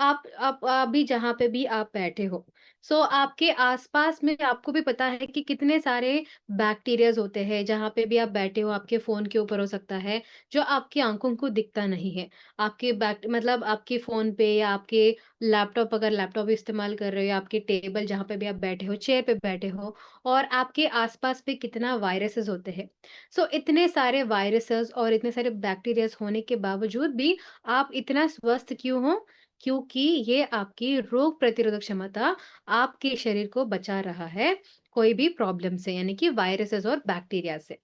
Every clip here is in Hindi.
आप अभी जहाँ पे भी आप बैठे हो, आपके आस-पास में आपको भी पता है कि कितने सारे बैक्टीरियाज़ होते हैं, जहाँ पे भी आप बैठे हो, आपके फ़ोन के ऊपर हो सकता है, जो आपकी आँखों को दिखता नहीं है। आपके मतलब आपके फ़ोन पे या आपके लैपटॉप, अगर लैपटॉप इस्तेमाल कर रहे हो, या आपके टेबल जहाँ पे भी आप बैठे हो, चेयर पे बैठे हो, और आपके आस-पास पे कितना वायरसेस होते हैं। इतने सारे वायरसेस और इतने सारे बैक्टीरियाज़ होने के बावजूद भी आप इतना स्वस्थ क्यों हो? क्योंकि ये आपकी रोग प्रतिरोधक क्षमता आपके शरीर को बचा रहा है कोई भी प्रॉब्लम से, यानी कि वायरसेस और बैक्टीरिया से।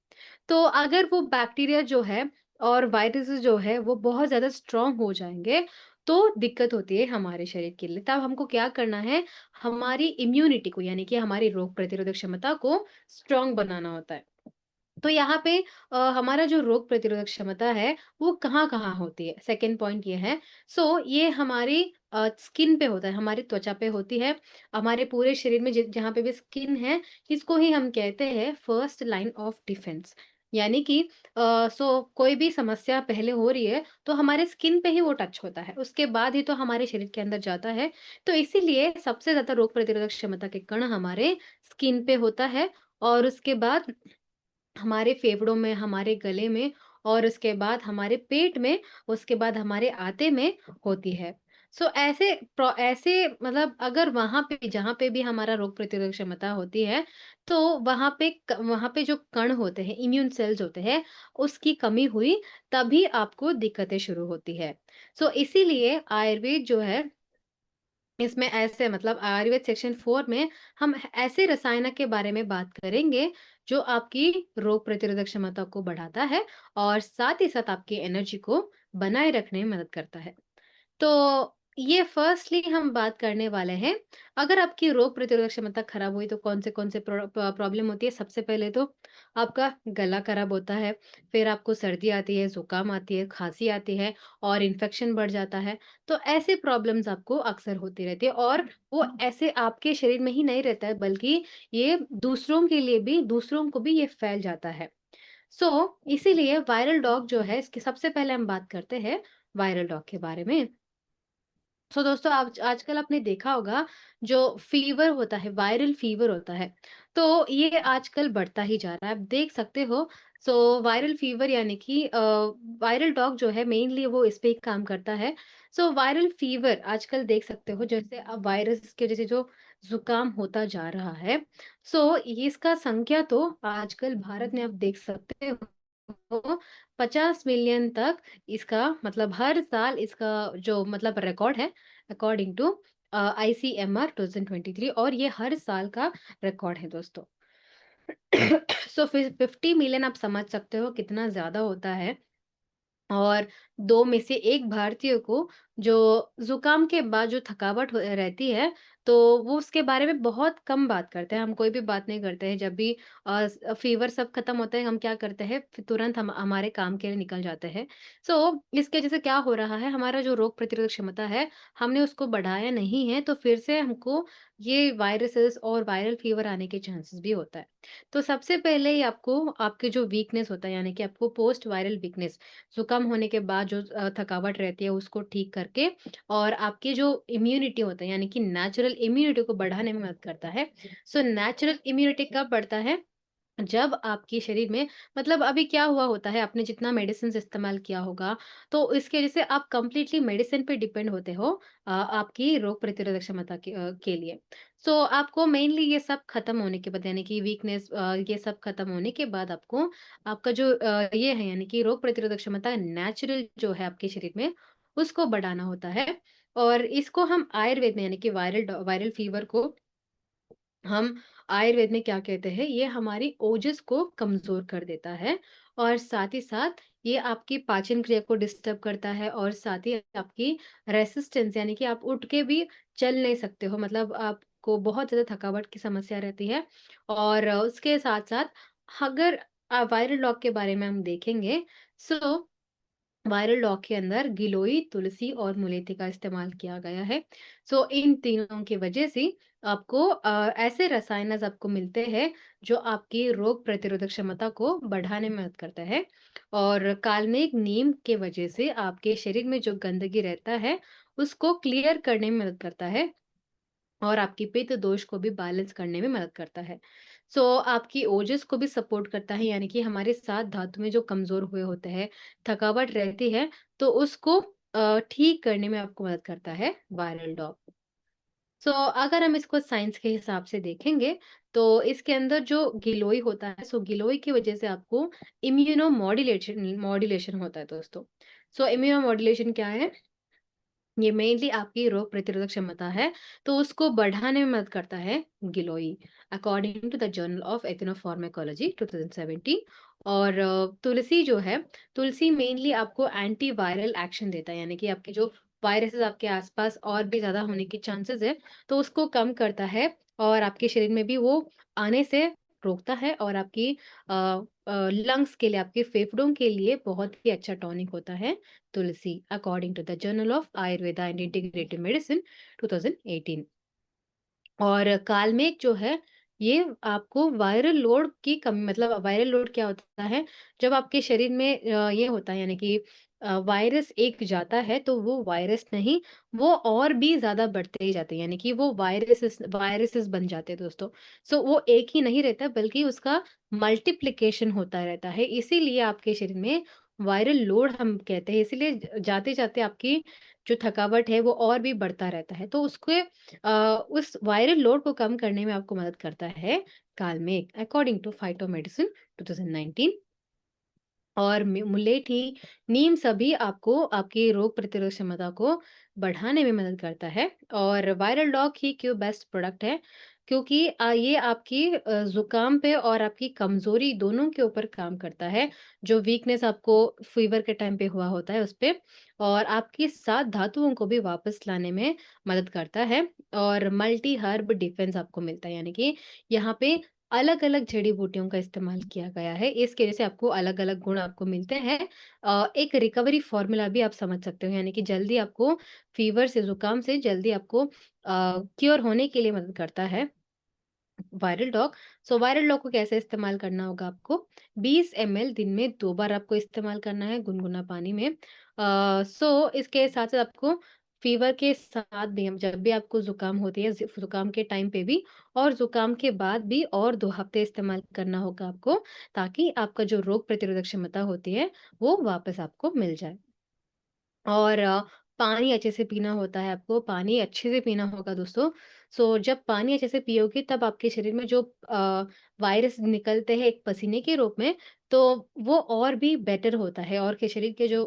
तो अगर वो बैक्टीरिया जो है और वायरसेस जो है वो बहुत ज़्यादा स्ट्रॉन्ग हो जाएँगे, तो दिक्कत होती है हमारे शरीर के लिए। तब हमको क्या करना है, हमारी इम्यूनिटी को, यानी कि हमारी रोग प्रतिरोधक क्षमता को स्ट्रॉन्ग बनाना होता है। तो यहाँ पे हमारा जो रोग प्रतिरोधक क्षमता है, वो कहाँ-कहाँ होती है? सेकंड पॉइंट ये है। ये हमारी स्किन पे होता है, हमारी त्वचा पे होती है, हमारे पूरे शरीर में जहाँ पे भी स्किन है, इसको ही हम कहते हैं फर्स्ट लाइन ऑफ डिफेंस। यानी कि कोई भी समस्या पहले हो रही है, तो हमारे स्किन पे ही वो टच होता है, उसके बाद ही तो हमारे शरीर के अंदर जाता है। तो इसीलिए सबसे ज़्यादा रोग प्रतिरोधक क्षमता के कण हमारे स्किन पे होता है, और उसके बाद हमारे फेफड़ों में, हमारे गले में, और उसके बाद हमारे पेट में, उसके बाद हमारे आते में होती है। ऐसे मतलब अगर वहाँ पे जहाँ पे भी हमारा रोग प्रतिरोधक क्षमता होती है, तो वहाँ पे जो कण होते हैं, इम्यून सेल्स होते हैं, उसकी कमी हुई, तभी आपको दिक्कतें शुरू होती है। इसीलिए आयुर्वेद जो है, इसमें ऐसे मतलब आयुर्वेद सेक्शन 4 में हम ऐसे रसायन के बारे में बात करेंगे, जो आपकी रोग प्रतिरोधक क्षमता को बढ़ाता है और साथ ही साथ आपकी एनर्जी को बनाए रखने में मदद करता है। तो ये फर्स्टली हम बात करने वाले हैं, अगर आपकी रोग प्रतिरोधक क्षमता खराब हुई तो कौन से प्रॉब्लम होती है। सबसे पहले तो आपका गला खराब होता है, फिर आपको सर्दी आती है, ज़ुकाम आती है, खाँसी आती है, और इन्फेक्शन बढ़ जाता है। तो ऐसे प्रॉब्लम्स आपको अक्सर होती रहती है, और वो ऐसे आपके शरीर में ही नहीं रहता है, बल्कि ये दूसरों को भी ये फैल जाता है। इसीलिए वायरल डॉग जो है, इसकी सबसे पहले हम बात करते हैं वायरल डॉग के बारे में। दोस्तों, आजकल आपने देखा होगा, जो फ़ीवर होता है, वायरल फ़ीवर होता है, तो ये आजकल बढ़ता ही जा रहा है। आप देख सकते हो। वायरल फ़ीवर यानी कि वायरल डॉग जो है, मेनली वो इस पे ही काम करता है। वायरल फ़ीवर आजकल देख सकते हो, जैसे अब वायरस की वज़ह से जो ज़ुकाम होता जा रहा है, ये इसका संख्या तो आजकल भारत में आप देख सकते हो 50 मिलियन तक इसका, मतलब हर साल इसका जो मतलब रिकॉर्ड है, अकॉर्डिंग टू आईसीएमआर 2023, और ये हर साल का रिकॉर्ड है दोस्तों। फिर 50 मिलियन आप समझ सकते हो कितना ज़्यादा होता है। और 2 में से 1 भारतीय को जो ज़ुकाम के बाद जो थकावट रहती है, तो वो उसके बारे में बहुत कम बात करते हैं। हम कोई भी बात नहीं करते हैं। जब भी फ़ीवर सब खत्म होता है, हम क्या करते हैं, फिर तुरंत हम हमारे काम के लिए निकल जाते हैं। इसकी वजह से क्या हो रहा है, हमारा जो रोग प्रतिरोधक क्षमता है, हमने उसको बढ़ाया नहीं है, तो फिर से हमको ये वायरसेस और वायरल फ़ीवर आने के चांसेस भी होता है। तो सबसे पहले ही आपको आपके जो वीकनेस होता है, यानी कि आपको पोस्ट वायरल वीकनेस, ज़ुकाम होने के बाद जो थकावट रहती है, उसको ठीक करके, और आपकी जो इम्यूनिटी होता है, यानी कि नेचुरल इम्यूनिटी को बढ़ाने में मदद करता है। नेचुरल इम्यूनिटी कब बढ़ता है? जब आपके शरीर में, मतलब अभी क्या हुआ होता है, आपने जितना मेडिसिन्स इस्तेमाल किया होगा, तो इसकी वजह से आप कंप्लीटली मेडिसिन पे डिपेंड होते हो आपकी रोग प्रतिरोधक क्षमता के लिए। आपको मेनली ये सब खत्म होने के बाद, यानी कि वीकनेस, ये सब खत्म होने के बाद, आपको आपका जो ये है, यानी कि रोग प्रतिरोधक क्षमता नेचुरल जो है आपके शरीर में, उसको बढ़ाना होता है। और इसको हम आयुर्वेद में, यानी कि वायरल फीवर को हम आयुर्वेद में क्या कहते हैं, ये हमारी ओजस को कमज़ोर कर देता है, और साथ ही साथ ये आपकी पाचन क्रिया को डिस्टर्ब करता है, और साथ ही आपकी रेसिस्टेंस, यानी कि आप उठ के भी चल नहीं सकते हो, मतलब आपको बहुत ज़्यादा थकावट की समस्या रहती है। और उसके साथ-साथ अगर वायरल लॉग के बारे में हम देखेंगे, सो वायरल लॉग के अंदर गिलोय, तुलसी और मुलेठी का इस्तेमाल किया गया है। इन तीनों की वजह से आपको ऐसे रसायनज आपको मिलते हैं, जो आपकी रोग प्रतिरोधक क्षमता को बढ़ाने में मदद करता है, और काल्मेघ नीम के वजह से आपके शरीर में जो गंदगी रहता है, उसको क्लियर करने में मदद करता है और आपकी पित्त दोष को भी बैलेंस करने में मदद करता है। आपकी ओजस को भी सपोर्ट करता है, यानी कि हमारे 7 धातु में जो कमज़ोर हुए होते हैं, थकावट रहती है, तो उसको ठीक करने में आपको मदद करता है वायरल डॉग। अगर हम इसको साइंस के हिसाब से देखेंगे, तो इसके अंदर जो गिलोय होता है, गिलोय की वजह से आपको इम्यूनो मॉड्यूलेशन मॉड्यूलेशन होता है दोस्तों। इम्यूनो मॉड्यूलेशन क्या है? ये मेनली आपकी रोग प्रतिरोधक क्षमता है, तो उसको बढ़ाने में मदद करता है गिलोय, according to the journal of ethnopharmacology 2017। और तुलसी जो है, तुलसी मेनली आपको एंटी वायरल एक्शन देता है, यानी कि आपके जो वायरसेस आपके आसपास और भी ज़्यादा होने की चांसेस है, तो उसको कम करता है और आपके शरीर में भी वो आने से रोकता है और आपकी लंग्स के लिए, आपके फेफड़ों के लिए बहुत ही अच्छा टॉनिक होता है तुलसी, according to the journal of Ayurveda and integrative medicine 2018। और कालमेघ जो है, ये आपको वायरल लोड की कमी, मतलब वायरल लोड क्या होता है? जब आपके शरीर में ये होता है, यानी कि वायरस एक जाता है, तो वो वायरस नहीं, वो और भी ज़्यादा बढ़ते ही जाते हैं, यानी कि वो वायरसेस वायरसेस बन जाते हैं दोस्तों। वो एक ही नहीं रहता, बल्कि उसका मल्टिप्लिकेशन होता रहता है, इसीलिए आपके शरीर में वायरल लोड हम कहते हैं, इसीलिए जाते-जाते आपकी जो थकावट है, वो और भी बढ़ता रहता है। तो उसके उस वायरल लोड को कम करने में आपको मदद करता है कालमेघ, अकॉर्डिंग टू फाइटोमेडिसिन 2019। और मुलेठी, नीम सभी आपको आपकी रोग प्रतिरोधक क्षमता को बढ़ाने में मदद करता है। और वायरल डॉग ही क्यों बेस्ट प्रोडक्ट है? क्योंकि ये आपकी ज़ुकाम पे और आपकी कमज़ोरी दोनों के ऊपर काम करता है। जो वीकनेस आपको फ़ीवर के टाइम पे हुआ होता है उस पे, और आपकी 7 धातुओं को भी वापस लाने में मदद करता है। और मल्टी हर्ब डिफेंस आपको मिलता है, यानी कि यहाँ पे अलग-अलग जड़ी-बूटियों का इस्तेमाल किया गया है। इसकी वजह से आपको अलग-अलग गुण आपको मिलते हैं। एक रिकवरी फ़ॉर्मूला भी आप समझ सकते हो, यानी कि जल्दी आपको फ़ीवर से, ज़ुकाम से जल्दी आपको क्योर होने के लिए मदद करता है वायरल डॉग। वायरल डॉग को कैसे इस्तेमाल करना होगा आपको? 20 एमएल दिन में 2 बार आपको इस्तेमाल करना है गुनगुना पानी में। इसके साथ-साथ आपको फ़ीवर के साथ भी, हम जब भी आपको ज़ुकाम होती है, ज़ुकाम के टाइम पे भी और ज़ुकाम के बाद भी और 2 हफ़्ते इस्तेमाल करना होगा आपको, ताकि आपका जो रोग प्रतिरोधक क्षमता होती है, वो वापस आपको मिल जाए। और पानी अच्छे से पीना होता है आपको, पानी अच्छे से पीना होगा दोस्तों। जब पानी अच्छे से पियोगे, तब आपके शरीर में जो वायरस निकलते हैं एक पसीने के रूप में, तो वो और भी बेटर होता है और के शरीर के जो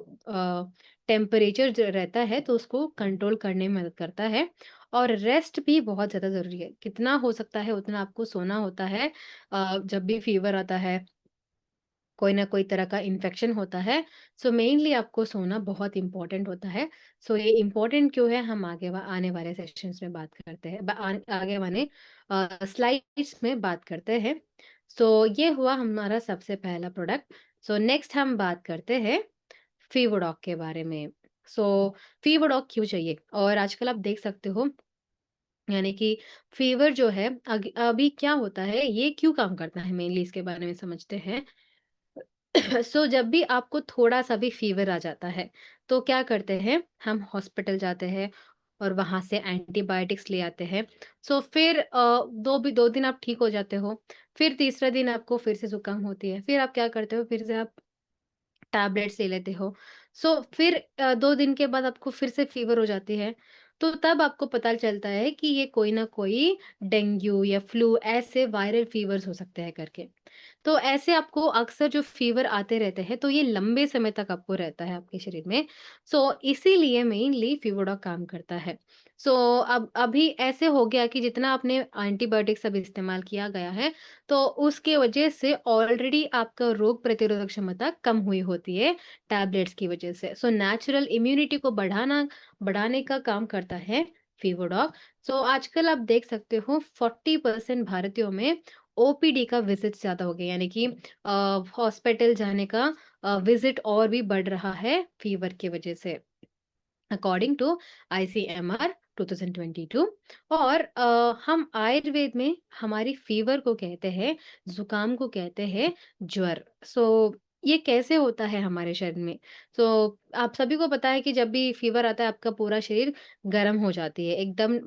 टेम्परेचर जो रहता है, तो उसको कंट्रोल करने में मदद करता है। और रेस्ट भी बहुत ज़्यादा ज़रूरी है। कितना हो सकता है उतना आपको सोना होता है। जब भी फ़ीवर आता है, कोई ना कोई तरह का इन्फेक्शन होता है, मेनली आपको सोना बहुत इम्पोर्टेंट होता है। ये इम्पोर्टेंट क्यों है, हम आने वाले सेशंस में बात करते हैं, आगे वाले स्लाइड्स में बात करते हैं। ये हुआ हमारा सबसे पहला प्रोडक्ट। नेक्स्ट हम बात करते हैं फीवरडॉक के बारे में। सो फीवरडॉक क्यों चाहिए? और आजकल आप देख सकते हो, यानी कि फीवर जो है, अभी क्या होता है, ये क्यों काम करता है, मेनली इसके बारे में समझते हैं। जब भी आपको थोड़ा-सा भी फ़ीवर आ जाता है, तो क्या करते हैं, हम हॉस्पिटल जाते हैं और वहाँ से एंटीबायोटिक्स ले आते हैं। फिर 2 दिन आप ठीक हो जाते हो, फिर तीसरा दिन आपको फिर से ज़ुकाम होती है, फिर आप क्या करते हो, फिर से आप टैबलेट्स ले लेते हो। फिर 2 दिन के बाद आपको फिर से फ़ीवर हो जाती है, तो तब आपको पता चलता है कि ये कोई ना कोई डेंगू या फ्लू ऐसे वायरल फ़ीवर्स हो सकते हैं करके। तो ऐसे आपको अक्सर जो फ़ीवर आते रहते हैं, तो ये लंबे समय तक आपको रहता है आपके शरीर में। इसीलिए मेनली फ़ीवरडॉक काम करता है। अब अभी ऐसे हो गया कि जितना आपने एंटीबायोटिक्स अब इस्तेमाल किया गया है, तो उसके वजह से ऑलरेडी आपका रोग प्रतिरोधक क्षमता कम हुई होती है टैबलेट्स की वजह से। नेचुरल इम्यूनिटी को बढ़ाने का काम करता है फ़ीवरडॉक। आजकल आप देख सकते हो 40% भारतीयों में ओपीडी का विज़िट ज़्यादा हो गया, यानी कि हॉस्पिटल जाने का विज़िट और भी बढ़ रहा है फ़ीवर की वजह से, अकॉर्डिंग टू आईसीएमआर 2022। और हम आयुर्वेद में हमारी फ़ीवर को कहते हैं, ज़ुकाम को कहते हैं ज्वर। ये कैसे होता है हमारे शरीर में? तो आप सभी को पता है कि जब भी फ़ीवर आता है आपका पूरा शरीर गर्म हो जाती है, एकदम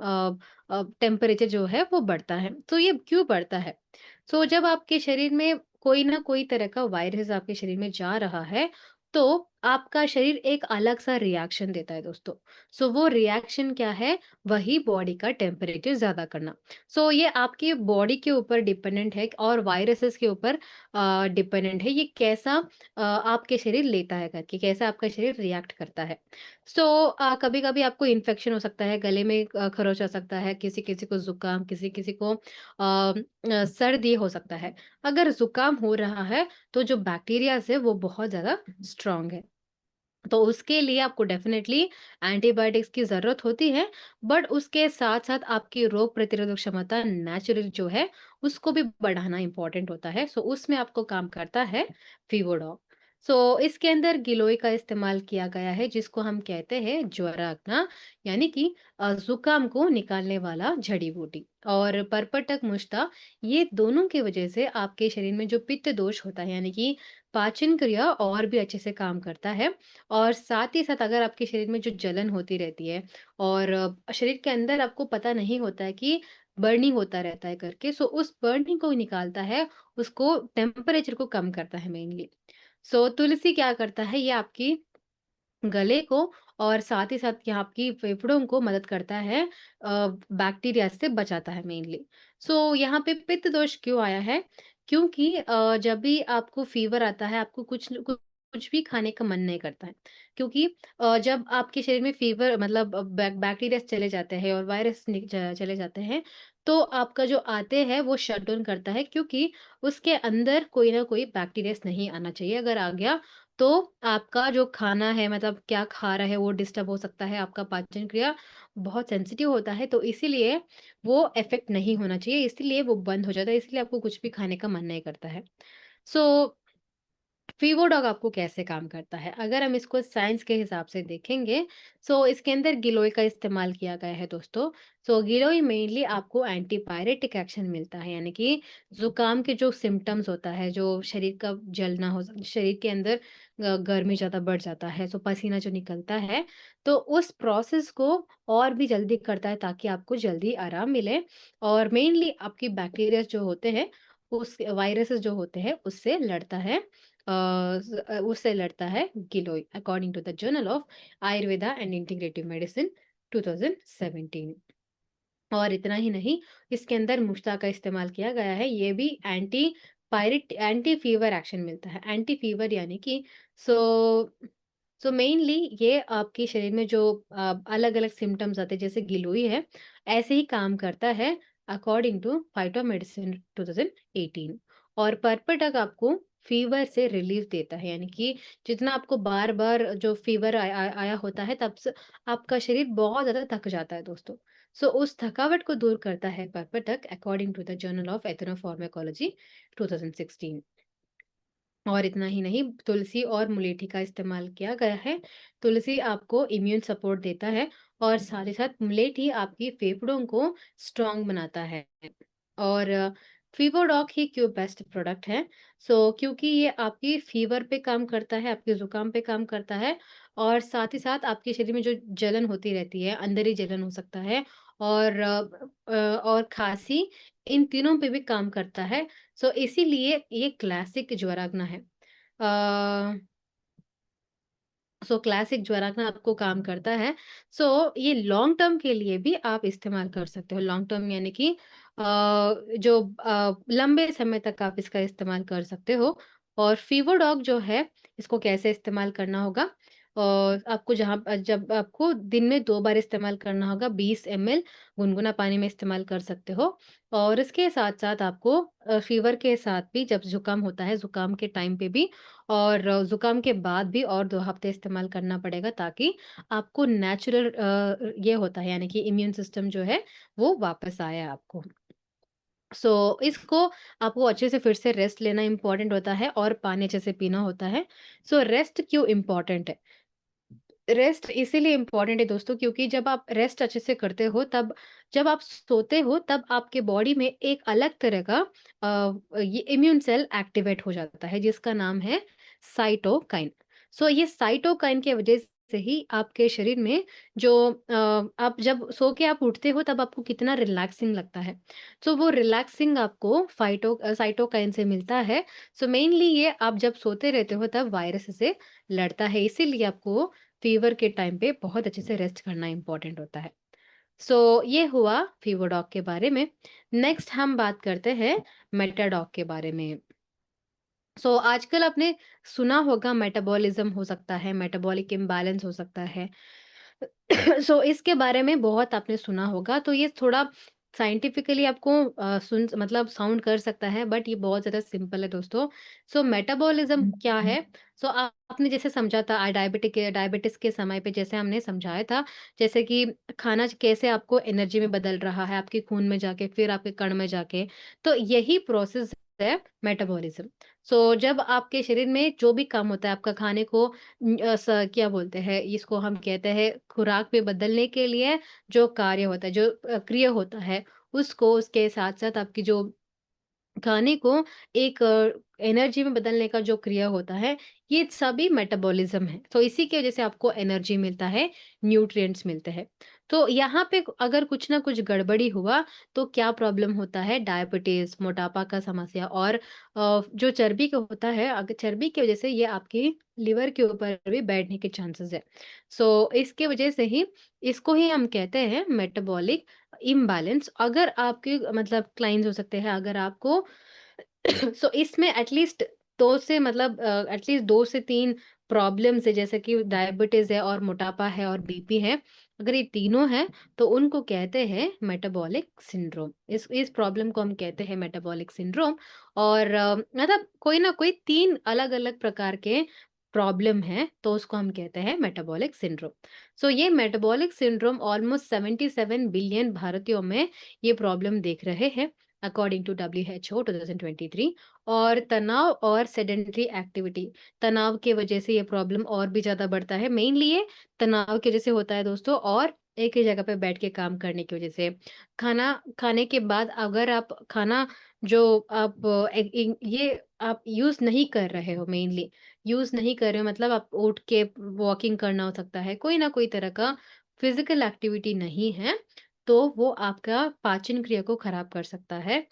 टेम्परेचर जो है वो बढ़ता है। तो ये क्यों बढ़ता है? सो जब आपके शरीर में कोई ना कोई तरह का वायरस आपके शरीर में जा रहा है, तो आपका शरीर एक अलग-सा रिएक्शन देता है दोस्तों। सो वो रिएक्शन क्या है? वही बॉडी का टेम्परेचर ज़्यादा करना। सो ये आपकी बॉडी के ऊपर डिपेंडेंट है और वायरसेस के ऊपर डिपेंडेंट है, ये कैसा आपके शरीर लेता है करके, कैसा आपका शरीर रिएक्ट करता है। सो कभी-कभी आपको इन्फेक्शन हो सकता है, गले में खरोच आ सकता है, किसी-किसी को ज़ुकाम, किसी-किसी को सर्दी हो सकता है। अगर ज़ुकाम हो रहा है, तो जो बैक्टीरियाज़ है, वो बहुत ज़्यादा स्ट्रॉन्ग है। तो उसके लिए आपको डेफ़िनेटली एंटीबायोटिक्स की ज़रूरत होती है, बट उसके साथ-साथ आपकी रोग प्रतिरोधक क्षमता नेचुरली जो है, उसको भी बढ़ाना इम्पोर्टेंट होता है। सो उसमें आपको काम करता है फ़ीवरडॉग। सो इसके अंदर गिलोय का इस्तेमाल किया गया है, जिसको हम कहते हैं ज्वराक्ना, यानी कि ज़ुकाम को निकालने वाला जड़ी-बूटी। और परपटक मुश्ता, ये दोनों की वजह से आपके शरीर में जो पित्त दोष होता है, यानी कि पाचन क्रिया और भी अच्छे से काम करता है। और साथ ही साथ अगर आपके शरीर में जो जलन होती रहती है और शरीर के अंदर आपको पता नहीं होता है कि बर्निंग होता रहता है करके, सो उस बर्निंग को निकालता है, उसको टेम्परेचर को कम करता है मेनली। सो तुलसी क्या करता है, ये आपकी गले को और साथ ही साथ ये आपकी फेफड़ों को मदद करता है, बैक्टीरिया से बचाता है मेनली। सो यहाँ पे पित्त दोष क्यों आया है? क्योंकि जब भी आपको फ़ीवर आता है, आपको कुछ भी खाने का मन नहीं करता है। क्योंकि जब आपके शरीर में फ़ीवर मतलब बैक्टीरिया चले जाते हैं और वायरस चले जाते हैं, तो आपका जो आते हैं वो शट डाउन करता है, क्योंकि उसके अंदर कोई ना कोई बैक्टीरियाज़ नहीं आना चाहिए। अगर आ गया तो आपका जो खाना है, मतलब क्या खा रहे हैं वो डिस्टर्ब हो सकता है, आपका पाचन क्रिया बहुत सेंसिटिव होता है, तो इसीलिए वो इफ़ेक्ट नहीं होना चाहिए, इसीलिए वो बंद हो जाता है, इसलिए आपको कुछ भी खाने का मन नहीं करता है। सो फ़ीवरडॉग आपको कैसे काम करता है? अगर हम इसको साइंस के हिसाब से देखेंगे, सो इसके अंदर गिलोय का इस्तेमाल किया गया है दोस्तों। सो गिलोय मेनली आपको एंटीपायरेटिक एक्शन मिलता है, यानी कि ज़ुकाम के जो सिम्पटम्स होता है, जो शरीर का जलना हो शरीर के अंदर गर्मी ज़्यादा बढ़ जाता है, सो पसीना जो निकलता है, तो उस प्रोसेस को और भी जल्दी करता है ताकि आपको जल्दी आराम मिले और मेनली आपकी बैक्टीरियाज़ जो होते हैं, उस वायरसेस जो होते हैं, उससे लड़ता है। उससे लड़ता है गिलोय, according to the journal of Ayurveda and integrative medicine 2017। और इतना ही नहीं, इसके अंदर मुश्ता का इस्तेमाल किया गया है, ये भी एंटी फीवर एक्शन मिलता है। एंटी फीवर यानी कि सो मेनली ये आपके शरीर में जो अलग-अलग सिम्पटम्स आते हैं, जैसे गिलोय है, ऐसे ही काम करता है अकॉर्डिंग टू फाइटोमेडिसिन 2018। और पर्पटक आपको फीवर से रिलीफ देता है, यानी कि जितना आपको बार-बार जो फीवर आया होता है, तब से आपका शरीर बहुत ज़्यादा थक जाता है दोस्तों। सो उस थकावट को दूर करता है पर्पटक, according to the journal of ethnopharmacology 2016। और इतना ही नहीं, तुलसी और मुलेठी का इस्तेमाल किया गया है। तुलसी आपको इम्यून सपोर्ट देता है और साथ ही साथ मुलेठी आपकी फेफड़ों को स्ट्रॉन्ग बनाता है। और फीवरडॉग ही क्यों बेस्ट प्रोडक्ट है? क्योंकि ये आपकी फीवर पे काम करता है, आपके ज़ुकाम पे काम करता है और साथ ही साथ आपके शरीर में जो जलन होती रहती है, अंदर ही जलन हो सकता है और और खाँसी, इन तीनों पे भी काम करता है। इसीलिए ये क्लासिक ज्वराग्ना है। अ, क्लासिक ज्वराग्ना आपको काम करता है। ये लॉन्ग टर्म के लिए भी आप इस्तेमाल कर सकते हो। लॉन्ग टर्म यानी कि जो लंबे समय तक आप इसका इस्तेमाल कर सकते हो। और फीवर डॉग जो है, इसको कैसे इस्तेमाल करना होगा? आपको जब आपको दिन में 2 बार इस्तेमाल करना होगा, 20 एमएल गुनगुना पानी में इस्तेमाल कर सकते हो। और इसके साथ-साथ आपको फ़ीवर के साथ भी, जब ज़ुकाम होता है, ज़ुकाम के टाइम पे भी और ज़ुकाम के बाद भी और 2 हफ़्ते इस्तेमाल करना पड़ेगा, ताकि आपको नेचुरल ये होता है, यानी कि इम्यून सिस्टम जो है वो वापस आए आपको। इसको आपको अच्छे से फिर से रेस्ट लेना इम्पोर्टेंट होता है और पानी अच्छे से पीना होता है। रेस्ट क्यों इम्पोर्टेंट है? रेस्ट इसीलिए इम्पोर्टेंट है दोस्तों, क्योंकि जब आप रेस्ट अच्छे से करते हो, तब जब आप सोते हो, तब आपके बॉडी में एक अलग तरह का ये इम्यून सेल एक्टिवेट हो जाता है, जिसका नाम है साइटोकाइन। सो ये साइटोकाइन की वजह से ही आपके शरीर में जो आप जब सो के आप उठते हो तब आपको कितना रिलैक्सिंग लगता है। सो वो रिलैक्सिंग आपको साइटोकाइन से मिलता है। सो मेनली ये आप जब सोते रहते हो तब वायरस से लड़ता है, इसीलिए आपको फीवर के टाइम पे बहुत अच्छे से रेस्ट करना इम्पोर्टेंट होता है। सो ये हुआ फीवर डॉग के बारे में। नेक्स्ट हम बात करते हैं मेटाडॉग के बारे में। सो आजकल आपने सुना होगा मेटाबॉलिज्म हो सकता है, मेटाबॉलिक इम्बैलेंस हो सकता है। सो इसके बारे में बहुत आपने सुना होगा, तो ये थोड़ा साइंटिफिकली आपको सुन मतलब साउंड कर सकता है, बट ये बहुत ज़्यादा सिंपल है दोस्तों। सो मेटाबॉलिज्म क्या है? सो आपने जैसे समझा था डायबिटिस के समय पे जैसे हमने समझाया था, जैसे कि खाना कैसे आपको एनर्जी में बदल रहा है, आपके खून में जाके, फिर आपके कण में जाके, तो यही प्रोसेस है मेटाबॉलिज्म। सो जब आपके शरीर में जो भी काम होता है, आपका खाने को क्या बोलते हैं, इसको हम कहते हैं खुराक में बदलने के लिए जो कार्य होता है, जो क्रिया होता है, उसको उसके साथ-साथ आपकी जो खाने को एक एनर्जी में बदलने का जो क्रिया होता है, ये सभी मेटाबॉलिज़्म है। तो इसी की वज़ह से आपको एनर्जी मिलता है, न्यूट्रिएंट्स मिलते हैं। तो यहाँ पे अगर कुछ ना कुछ गड़बड़ी हुआ, तो क्या प्रॉब्लम होता है, डायबिटीज़, मोटापा का समस्या और जो चर्बी का होता है, अगर चर्बी की वज़ह से ये आपकी लिवर के ऊपर भी बैठने के चांसेज़ है। सो इसकी वज़ह से ही इसको ही हम कहते हैं मेटाबॉलिक इम्बैलेंस। अगर आपके मतलब क्लाइंट्स हो सकते हैं, अगर आपको सो इसमें एटलीस्ट 2 से मतलब एटलीस्ट 2 से 3 प्रॉब्लम्स है, जैसे कि डायबिटीज़ है और मोटापा है और बीपी है। अगर ये तीनों हैं, तो उनको कहते हैं मेटाबॉलिक सिंड्रोम। इस प्रॉब्लम को हम कहते हैं मेटाबॉलिक सिंड्रोम और मतलब कोई ना कोई 3 अलग-अलग प्रकार के प्रॉब्लम हैं, तो उसको हम कहते हैं मेटाबॉलिक सिंड्रोम। सो ये मेटाबॉलिक सिंड्रोम ऑलमोस्ट 77 बिलियन भारतीयों में ये प्रॉब्लम देख रहे हैं, अकॉर्डिंग टू डब्ल्यूएचओ 2023। और तनाव और सेडेंटरी एक्टिविटी, तनाव की वजह से ये प्रॉब्लम और भी ज़्यादा बढ़ता है। मेनली ये तनाव की वजह से होता है दोस्तों, और एक ही जगह पे बैठ के काम करने की वजह से। खाना खाने के बाद अगर आप खाना जो आप ये आप यूज़ नहीं कर रहे हो, मेनली यूज़ नहीं कर रहे हो मतलब आप उठ के वॉकिंग करना हो सकता है, कोई ना कोई तरह का फिज़िकल एक्टिविटी नहीं है, तो वो आपका पाचन क्रिया को खराब कर सकता है।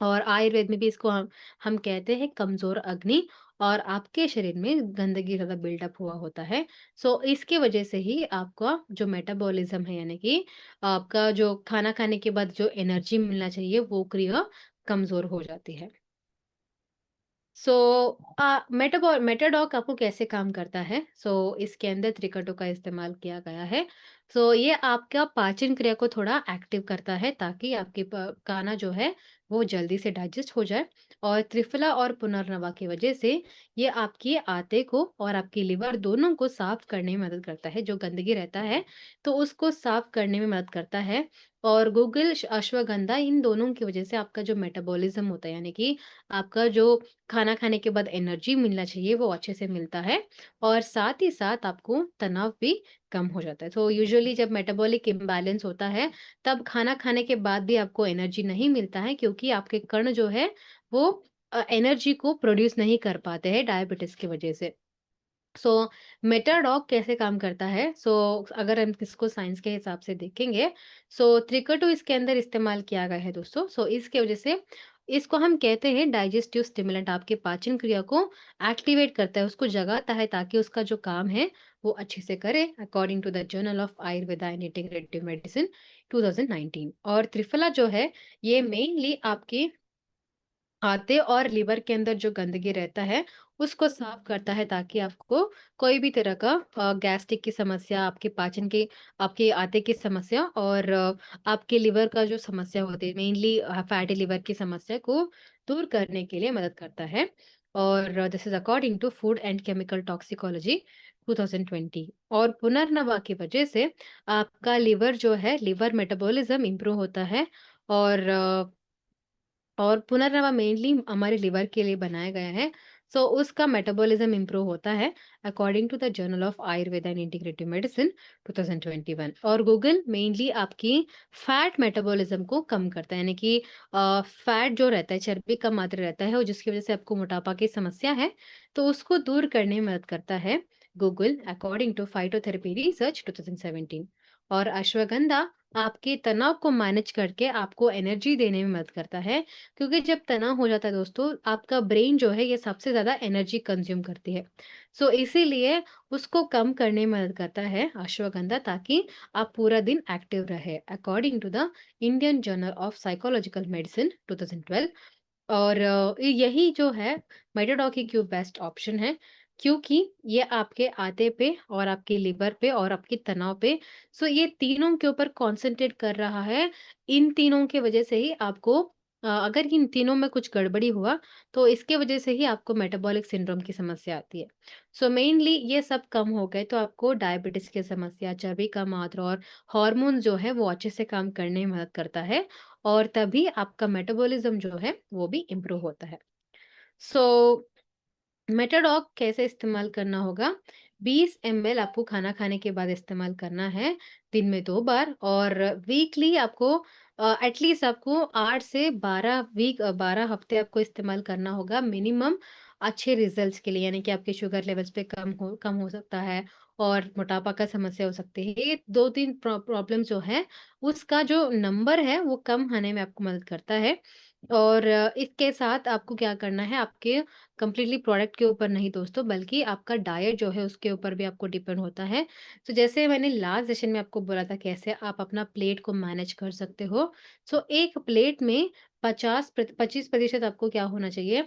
और आयुर्वेद में भी इसको हम कहते हैं कमज़ोर अग्नि, और आपके शरीर में गंदगी ज़्यादा बिल्डअप हुआ होता है। सो इसकी वज़ह से ही आपका जो मेटाबॉलिज़्म है, यानी कि आपका जो खाना खाने के बाद जो एनर्जी मिलना चाहिए, वो क्रिया कमज़ोर हो जाती है। सो मेटाडॉक आपको कैसे काम करता है? इसके अंदर त्रिकटों का इस्तेमाल किया गया है। ये आपका पाचन क्रिया को थोड़ा एक्टिव करता है, ताकि आपके खाना जो है वो जल्दी से डाइजेस्ट हो जाए। और त्रिफला और पुनर्नवा की वजह से ये आपकी आते को और आपकी लिवर दोनों को साफ करने में मदद करता है। जो गंदगी रहता है, तो उसको साफ करने में मदद करता है। और गूगल, अश्वगंधा, इन दोनों की वजह से आपका जो मेटाबॉलिज्म होता है, यानी कि आपका जो खाना खाने के बाद एनर्जी मिलना चाहिए, वो अच्छे से मिलता है। और साथ ही साथ आपको तनाव भी कम हो जाता है। तो यूजुअली जब मेटाबॉलिक इम्बैलेंस होता है, तब खाना खाने के बाद भी आपको एनर्जी नहीं मिलता है, क्योंकि आपके कण जो है वो एनर्जी को प्रोड्यूस नहीं कर पाते हैं डायबिटीज़ की वजह से। सो मेटाडॉग कैसे काम करता है? अगर हम इसको साइंस के हिसाब से देखेंगे, त्रिकटु इसके अंदर इस्तेमाल किया गया है दोस्तों। इसके वजह से इसको हम कहते हैं डाइजेस्टिव स्टिमुलेंट, आपके पाचन क्रिया को एक्टिवेट करता है, उसको जगाता है, ताकि उसका जो काम है वो अच्छे से करे, according to the journal of Ayurveda and integrative medicine 2019। और त्रिफला जो है, ये मेनली आपकी आते और लिवर के अंदर जो गंदगी रहता है, उसको साफ करता है, ताकि आपको कोई भी तरह का गैस्ट्रिक की समस्या, आपके पाचन की, आपके आते की समस्या और आपके लिवर का जो समस्या होती है, मेनली फैटी लिवर की समस्या को दूर करने के लिए मदद करता है। और this is according to food and chemical toxicology 2020। और पुनर्नवा की वजह से आपका लिवर जो है, लिवर मेटाबॉलिज़्म इम्प्रूव होता है। और पुनर्नवा मेनली हमारे लिवर के लिए बनाया गया है। सो उसका मेटाबॉलिज्म इम्प्रूव होता है according to the journal of Ayurveda and integrative medicine 2021। और गूगल मेनली आपकी फैट मेटाबॉलिज्म को कम करता है, यानी कि फैट जो रहता है, चर्बी का मात्रा रहता है और जिसकी वजह से आपको मोटापा की समस्या है, तो उसको दूर करने में मदद करता है guggul according to phytotherapy research 2017। और अश्वगंधा आपके तनाव को मैनेज करके आपको एनर्जी देने में मदद करता है, क्योंकि जब तनाव हो जाता है दोस्तों, आपका ब्रेन जो है ये सबसे ज़्यादा एनर्जी कंज़्यूम करती है। सो इसीलिए उसको कम करने में मदद करता है अश्वगंधा, ताकि आप पूरा दिन एक्टिव रहे according to the Indian journal of psychological medicine 2012। और यही जो है मेटाडॉग ही क्यों बेस्ट ऑप्शन है, क्योंकि ये आपके आते पे और आपके लिवर पे और आपके तनाव पे, सो ये तीनों के ऊपर कॉन्संट्रेट कर रहा है। इन तीनों के वजह से ही आपको अगर इन तीनों में कुछ गड़बड़ी हुआ, तो इसके वजह से ही आपको मेटाबॉलिक सिंड्रोम की समस्या आती है। सो मेनली ये सब कम हो गए तो आपको डायबिटीज़ की समस्या, चर्बी का मात्रा और हार्मोन जो है वो अच्छे से काम करने में मदद करता है, और तभी आपका मेटाबॉलिज्म जो है वो भी इम्प्रूव होता है। सो मेटाडॉग कैसे इस्तेमाल करना होगा? 20 एमएल आपको खाना खाने के बाद इस्तेमाल करना है, दिन में 2 बार, और वीकली आपको एटलीस्ट आपको 8 से 12 हफ्ते आपको इस्तेमाल करना होगा मिनिमम, अच्छे रिज़ल्ट्स के लिए, यानी कि आपके शुगर लेवल्स पे कम हो सकता है और मोटापा का समस्या हो सकती है। ये 2-3 प्रॉब्लम जो है, उसका जो नंबर है वो कम होने में आपको मदद करता है। और इसके साथ आपको क्या करना है, आपके कंप्लीटली प्रोडक्ट के ऊपर नहीं दोस्तों, बल्कि आपका डाइट जो है उसके ऊपर भी आपको डिपेंड होता है। तो जैसे मैंने लास्ट सेशन में आपको बोला था कैसे आप अपना प्लेट को मैनेज कर सकते हो। सो एक प्लेट में 25% आपको क्या होना चाहिए,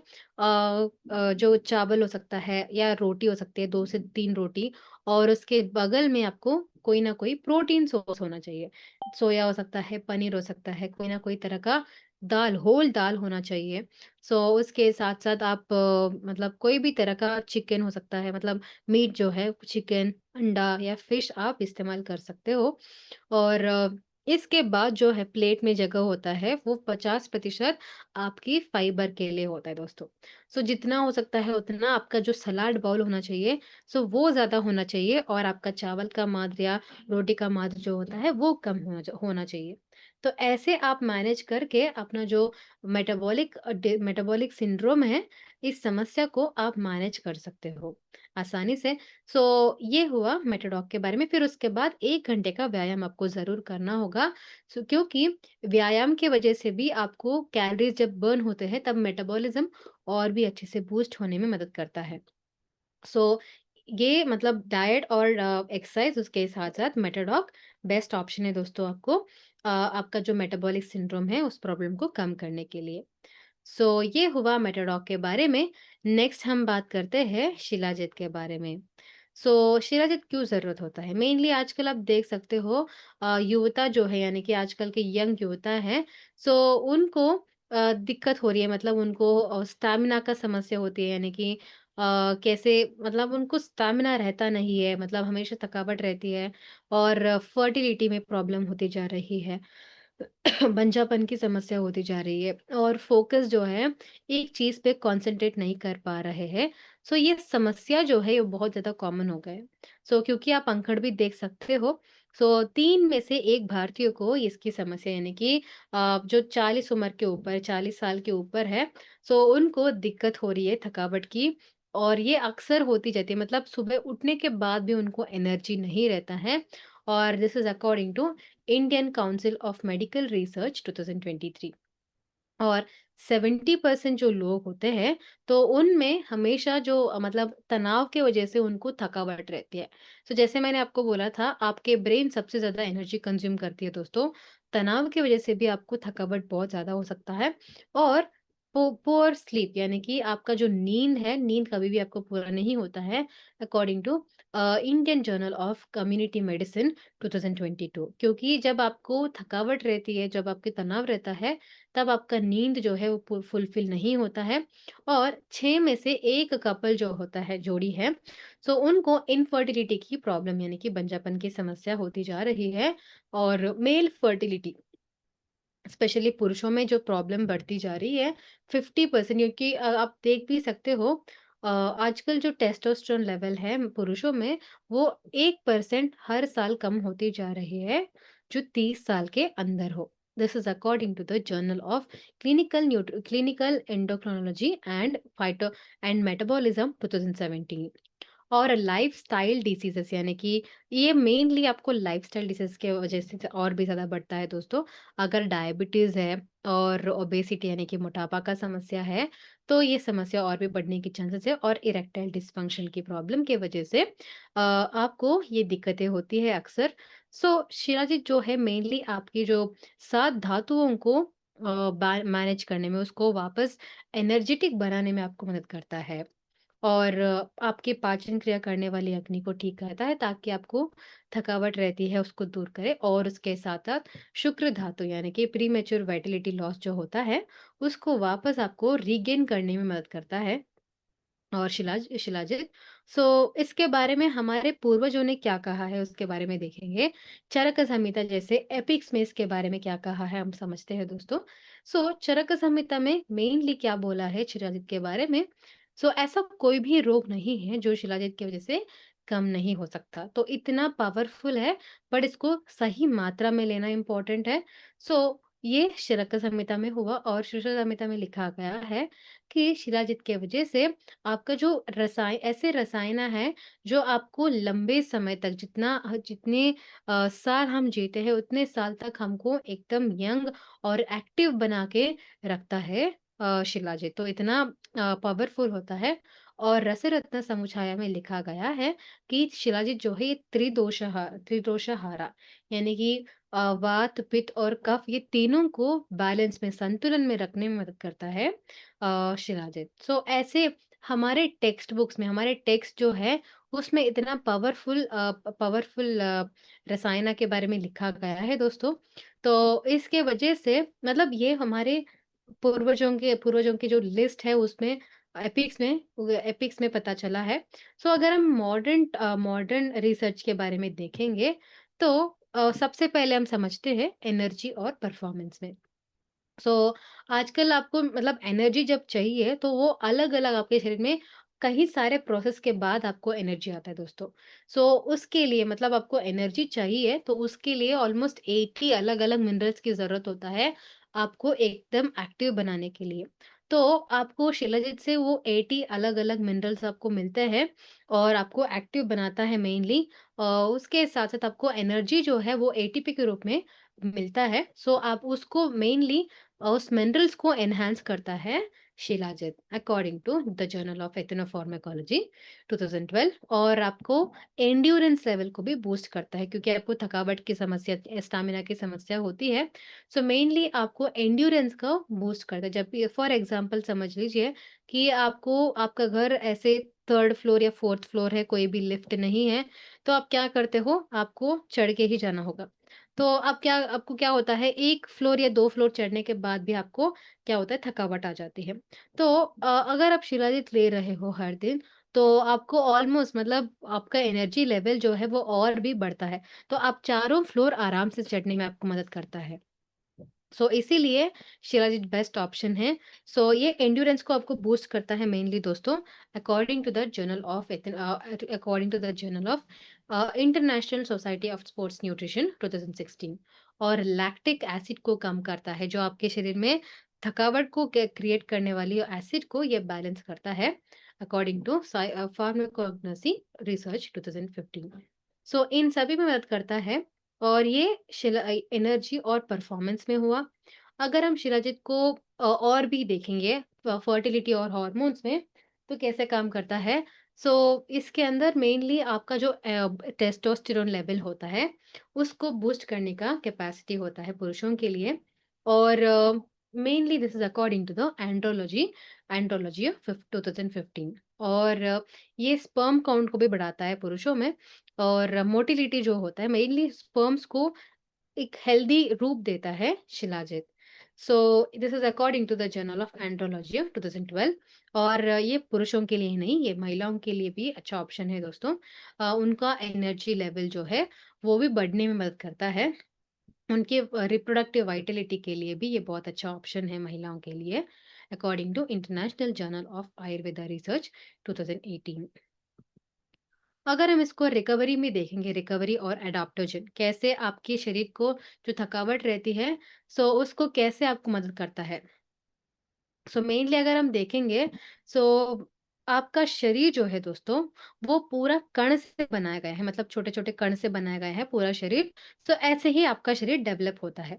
जो चावल हो सकता है या रोटी हो सकती है, 2 से 3 रोटी, और उसके बगल में आपको कोई ना कोई प्रोटीन सोर्स होना चाहिए। सोया हो सकता है, पनीर हो सकता है, कोई ना कोई तरह का दाल, होल दाल होना चाहिए। सो उसके साथ-साथ आप मतलब कोई भी तरह का चिकन हो सकता है, मतलब मीट जो है चिकन, अंडा या फिश आप इस्तेमाल कर सकते हो। और इसके बाद जो है प्लेट में जगह होता है वो 50% आपकी फाइबर के लिए होता है दोस्तों। सो जितना हो सकता है उतना आपका जो सलाद बाउल होना चाहिए, सो वो ज़्यादा होना चाहिए, और आपका चावल का मात्रा या रोटी का मात्रा जो होता है वो कम होना चाहिए। तो ऐसे आप मैनेज करके अपना जो मेटाबॉलिक सिंड्रोम है, इस समस्या को आप मैनेज कर सकते हो आसानी से। सो ये हुआ मेटाडॉग के बारे में। फिर उसके बाद 1 घंटे का व्यायाम आपको ज़रूर करना होगा। क्योंकि व्यायाम की वजह से भी आपको कैलोरीज़ जब बर्न होते हैं, तब मेटाबॉलिज़्म और भी अच्छे से बूस्ट होने में मदद करता है। सो ये मतलब डाइट और एक्सरसाइज़, उसके साथ-साथ मेटाडॉग बेस्ट ऑप्शन है दोस्तों आपको आपका जो मेटाबॉलिक सिंड्रोम है उस प्रॉब्लम को कम करने के लिए। सो ये हुआ मेटाडॉग के बारे में। नेक्स्ट हम बात करते हैं शिलाजीत के बारे में। सो शिलाजीत क्यों ज़रूरत होता है? मेनली आजकल आप देख सकते हो युवता जो है, यानी कि आजकल के यंग युवता हैं, सो उनको दिक्कत हो रही है, मतलब उनको स्टैमिना का समस्या होती है, यानी कि कैसे मतलब उनको स्टैमिना रहता नहीं है, मतलब हमेशा थकावट रहती है, और फर्टिलिटी में प्रॉब्लम होती जा रही है। बंजापन की समस्या होती जा रही है, और फोकस जो है एक चीज़ पे कंसंट्रेट नहीं कर पा रहे हैं। सो ये समस्या जो है ये बहुत ज़्यादा कॉमन हो गए। सो क्योंकि आप अंकड़ भी देख सकते हो, सो 3 में से 1 भारतीय को इसकी समस्या, यानी कि जो 40 उम्र के ऊपर 40 साल के ऊपर है, सो उनको दिक्कत हो रही है थकावट की, और ये अक्सर होती रहती है, मतलब सुबह उठने के बाद भी उनको एनर्जी नहीं रहता है। और this is according to Indian council of medical research 2023। और 70% जो लोग होते हैं, तो उनमें हमेशा जो मतलब तनाव की वजह से उनको थकावट रहती है। तो जैसे मैंने आपको बोला था, आपके ब्रेन सबसे ज़्यादा एनर्जी कंज़्यूम करती है दोस्तों। तनाव की वजह से भी आपको थकावट बहुत ज़्यादा हो सकता है, और पुअर स्लीप, यानी कि आपका जो नींद है, नींद कभी भी आपको पूरा नहीं होता है according to Indian journal of community medicine 2022। क्योंकि जब आपको थकावट रहती है, जब आपके तनाव रहता है, तब आपका नींद जो है वो फुलफिल नहीं होता है, और 6 में से 1 कपल जो होता है, जोड़ी है, सो उनको इनफर्टिलिटी की प्रॉब्लम, यानी कि बंजापन की समस्या होती जा रही है, और मेल फर्टिलिटी स्पेशली पुरुषों में जो प्रॉब्लम बढ़ती जा रही है 50%, क्योंकि आप देख भी सकते हो आजकल जो टेस्टोस्टेरोन लेवल है पुरुषों में, वो 1% हर साल कम होती जा रही है, जो 30 साल के अंदर हो। This is according to the journal of clinical endocrinology and phyto and metabolism 2017। और लाइफ़स्टाइल डिसीज़ेज़ यानी कि ये मेनली आपको लाइफ़स्टाइल डिसीज़ के वजह से और भी ज़्यादा बढ़ता है दोस्तों। अगर डायबिटीज़ है और ओबेसिटी यानी कि मोटापा का समस्या है, तो ये समस्या और भी बढ़ने की चांसेस है और इरेक्टाइल डिस्फंक्शन की प्रॉब्लम की वजह से आपको ये दिक्कतें होती है अक्सर। शिलाजीत जो है मेनली आपकी जो 7 धातुओं को मैनेज करने में, उसको वापस एनर्जेटिक बनाने में आपको मदद करता है। और आपके पाचन क्रिया करने वाली अग्नि को ठीक करता है ताकि आपको थकावट रहती है उसको दूर करे और उसके साथ-साथ शुक्र धातु यानी कि प्रीमेच्योर विटालिटी लॉस जो होता है, उसको वापस आपको रीगेन करने में मदद करता है। और शिलाजित इसके बारे में हमारे पूर्वजों ने क्या कहा है उसके बारे में देखेंगे। चरक संहिता जैसे एपिक्स में इसके बारे में क्या कहा है हम समझते हैं दोस्तों। चरक संहिता में मेनली क्या बोला है शिलाजित के बारे में। ऐसा कोई भी रोग नहीं है जो शिलाजित की वजह से कम नहीं हो सकता। तो इतना पावरफुल है, बट इसको सही मात्रा में लेना इम्पोर्टेंट है। ये चरक संहिता में हुआ और सुश्रुत संहिता में लिखा गया है कि शिलाजित की वजह से आपका जो ऐसे रसायन है जो आपको लंबे समय तक जितने साल हम जीते हैं उतने साल तक हमको एकदम यंग और एक्टिव बना के रखता है शिलाजित। तो इतना पावरफुल होता है। और रसरत्न समुच्चय में लिखा गया है कि शिलाजित जो है ये त्रिदोषहारा यानी कि वात, पित्त और कफ ये तीनों को बैलेंस में संतुलन में रखने में मदद करता है शिलाजित। ऐसे हमारे टेक्स्ट बुक्स में हमारे टेक्स्ट जो है उसमें इतना पावरफुल रसायन के बारे में लिखा गया है दोस्तों। तो इसके वजह से मतलब ये हमारे पूर्वजों की जो लिस्ट है उसमें एपिक्स में पता चला है। अगर हम मॉडर्न रिसर्च के बारे में देखेंगे तो सबसे पहले हम समझते हैं एनर्जी और परफॉर्मेंस में। सो आजकल आपको मतलब एनर्जी जब चाहिए तो वो अलग-अलग आपके शरीर में कई सारे प्रोसेस के बाद आपको एनर्जी आता है दोस्तों। उसके लिए मतलब आपको एनर्जी चाहिए तो उसके लिए ऑलमोस्ट 80 अलग-अलग मिनरल्स की ज़रूरत होता है, आपको एकदम एक्टिव बनाने के लिए। तो आपको शिलाजीत से वो 80 अलग-अलग मिनरल्स आपको मिलते हैं और आपको एक्टिव बनाता है मेनली। उसके साथ-साथ आपको एनर्जी जो है वो एटीपी के रूप में मिलता है। आप उसको मेनली उस मिनरल्स को एनहांस करता है shilajit according to the journal of ethnopharmacology 2012। और आपको एंड्योरेंस लेवल को भी बूस्ट करता है क्योंकि आपको थकावट की समस्या स्टामिना की समस्या होती है। मेनली आपको एंड्योरेंस का बूस्ट करता है। जब भी फॉर एग्जांपल समझ लीजिए कि आपको आपका घर ऐसे थर्ड फ्लोर या फोर्थ फ्लोर है, कोई भी लिफ्ट नहीं है, तो आप क्या करते हो, आपको चढ़ के ही जाना होगा। तो आपको क्या होता है 1 फ्लोर या 2 फ्लोर चढ़ने के बाद भी आपको क्या होता है थकावट आ जाती है। अगर आप शिलाजीत ले रहे हो हर दिन तो आपको ऑलमोस्ट मतलब आपका एनर्जी लेवल जो है वो और भी बढ़ता है। तो आप चारों फ्लोर आराम से चढ़ने में आपको मदद करता है। इसीलिए शिलाजीत बेस्ट ऑप्शन है। ये एंड्योरेंस को आपको बूस्ट करता है मेनली दोस्तों according to the journal of international society of sports nutrition 2016। और लैक्टिक एसिड को कम करता है जो आपके शरीर में थकावट को क्रिएट करने वाली एसिड को ये बैलेंस करता है अकॉर्डिंग टू फार्माकोग्नोसी रिसर्च 2015। इन सभी में मदद करता है। और ये एनर्जी और परफॉर्मेंस में हुआ। अगर हम शिलाजीत को और भी देखेंगे फर्टिलिटी और हॉर्मोन्स में तो कैसे काम करता है। इसके अंदर मेनली आपका जो टेस्टोस्टेरोन लेवल होता है उसको बूस्ट करने का कैपेसिटी होता है पुरुषों के लिए। और mainly this is according to the andrology of 2015। और ये स्पर्म काउंट को भी बढ़ाता है पुरुषों में। और मोटिलिटी जो होता है मेनली स्पर्म्स को एक हेल्दी रूप देता है shilajit. This is according to the journal of andrology of 2012। और ये पुरुषों के लिए ही नहीं, ये महिलाओं के लिए भी अच्छा ऑप्शन है दोस्तों। उनका एनर्जी लेवल जो है वो भी बढ़ने में मदद करता है। उनके रिप्रोडक्टिव वाइटैलिटी के लिए भी ये बहुत अच्छा ऑप्शन है महिलाओं के लिए। According to international journal of Ayurveda research 2018। अगर हम इसको रिकवरी में देखेंगे, रिकवरी और एडाप्टोजन कैसे आपके शरीर को जो थकावट रहती है, सो उसको कैसे आपको मदद करता है। सो मेनली अगर हम देखेंगे, सो आपका शरीर जो है दोस्तों, वो पूरा कण से बनाया गया है, मतलब छोटे-छोटे कण से बनाया गया है पूरा शरीर। सो ऐसे ही आपका शरीर डेवलप होता है।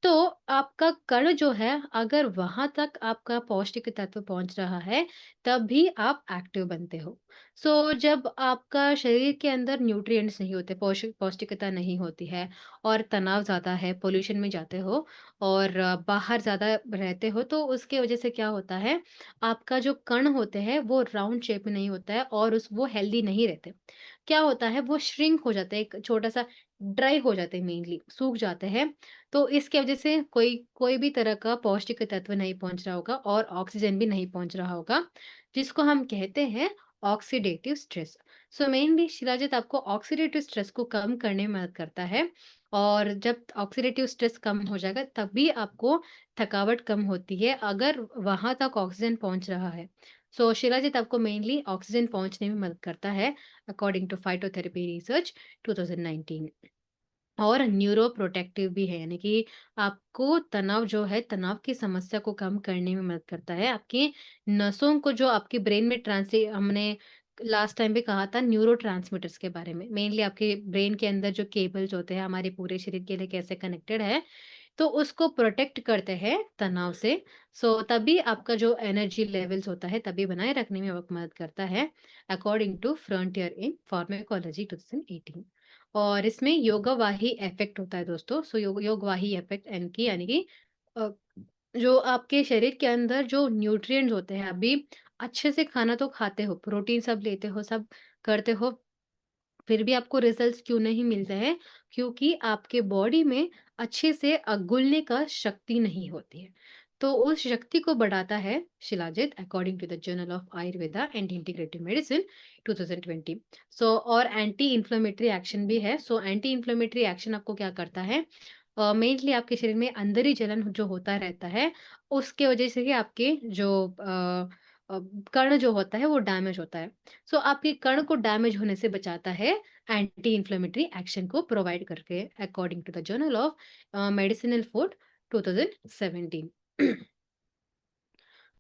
तो आपका कण जो है, अगर वहाँ तक आपका पौष्टिक तत्व पहुँच रहा है, तब भी आप एक्टिव बनते हो। सो जब आपका शरीर के अंदर न्यूट्रिएंट्स नहीं होते, पौष्टिकता नहीं होती है और तनाव ज़्यादा है, पॉल्यूशन में जाते हो और बाहर ज़्यादा रहते हो, तो उसकी वज़ह से क्या होता है, आपका जो कण होते हैं वो राउंड शेप में नहीं होता है और उस वो हेल्दी नहीं रहते। क्या होता है, वो श्रिंक हो जाता है, एक छोटा-सा ड्राई हो जाते हैं, मेनली सूख जाते हैं। तो इसकी वज़ह से कोई कोई भी तरह का पौष्टिक तत्व नहीं पहुँच रहा होगा और ऑक्सीजन भी नहीं पहुँच रहा होगा, जिसको हम कहते हैं oxidative stress. So mainly shilajit आपको ऑक्सीडेटिव स्ट्रेस को कम करने में मदद करता है और जब ऑक्सीडेटिव स्ट्रेस कम हो जाएगा, तभी आपको थकावट कम होती है, अगर वहाँ तक ऑक्सीजन पहुँच रहा है। सो शिलाजीत आपको मेनली ऑक्सीजन पहुँचने में मदद करता है, अकॉर्डिंग टू फाइटोथेरेपी रिसर्च 2019। और न्यूरो प्रोटेक्टिव भी है, यानी कि आपको तनाव जो है, तनाव की समस्या को कम करने में मदद करता है। आपकी नसों को जो आपके ब्रेन में ट्रांसले हमने लास्ट टाइम भी कहा था न्यूरोट्रांसमीटर्स के बारे में। मेनली आपके ब्रेन के अंदर जो केबल्स होते हैं, हमारे पूरे शरीर के लिए कैसे कनेक्टेड है, तो उसको प्रोटेक्ट करते हैं तनाव से। सो तभी आपका जो एनर्जी लेवल्स होता है, तभी बनाए रखने में वो मदद करता है, according to frontier in pharmacology 2018। और इसमें योगवाही इफ़ेक्ट होता है दोस्तों। सो योगवाही इफ़ेक्ट यानी कि अ, जो आपके शरीर के अंदर जो न्यूट्रिएंट्स होते हैं, अभी अच्छे से खाना तो खाते हो, प्रोटीन सब लेते हो, सब करते हो, फिर भी आपको रिजल्ट्स क्यों नहीं मिलते हैं? क्योंकि आपके बॉडी में अच्छे से घुलने का शक्ति नहीं होती है। तो उस शक्ति को बढ़ाता है shilajit, according to the journal of Ayurveda and integrative medicine 2020। So और एंटी इन्फ्लेमेटरी एक्शन भी है। सो एंटी इन्फ्लेमेटरी एक्शन आपको क्या करता है? मेनली आपके शरीर में अंदर ही जलन जो होता रहता है, उसके वजह से ही आपके जो अ, कर्ण जो होता है वो डैमेज होता है। सो आपके कर्ण को डैमेज होने से बचाता है एंटी इन्फ्लेमेटरी एक्शन को प्रोवाइड करके, according to the journal of medicinal food 2017।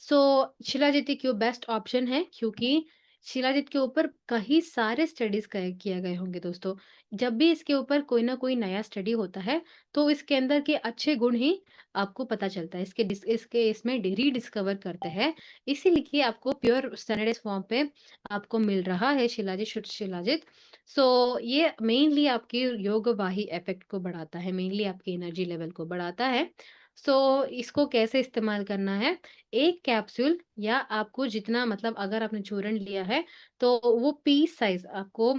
So shilajit क्यों बेस्ट ऑप्शन है, क्योंकि शिलाजीत के ऊपर कई सारे स्टडीज किए गए होंगे दोस्तों। जब भी इसके ऊपर कोई ना कोई नया स्टडी होता है, तो इसके अंदर के अच्छे गुण ही आपको पता चलता है, इसके इसमें रीडिस्कवर करते हैं, इसीलिए आपको प्योर स्टैंडर्डाइज फॉर्म पे आपको मिल रहा है शिलाजित, शुद्ध शिलाजित। सो ये मेनली आपकी योगवाही इफेक्ट को बढ़ाता है, मेनली आपकी एनर्जी लेवल को बढ़ाता है। सो इसको कैसे इस्तेमाल करना है, एक कैप्सूल या आपको जितना, मतलब अगर आपने चूर्ण लिया है, तो वो पीस साइज़ आपको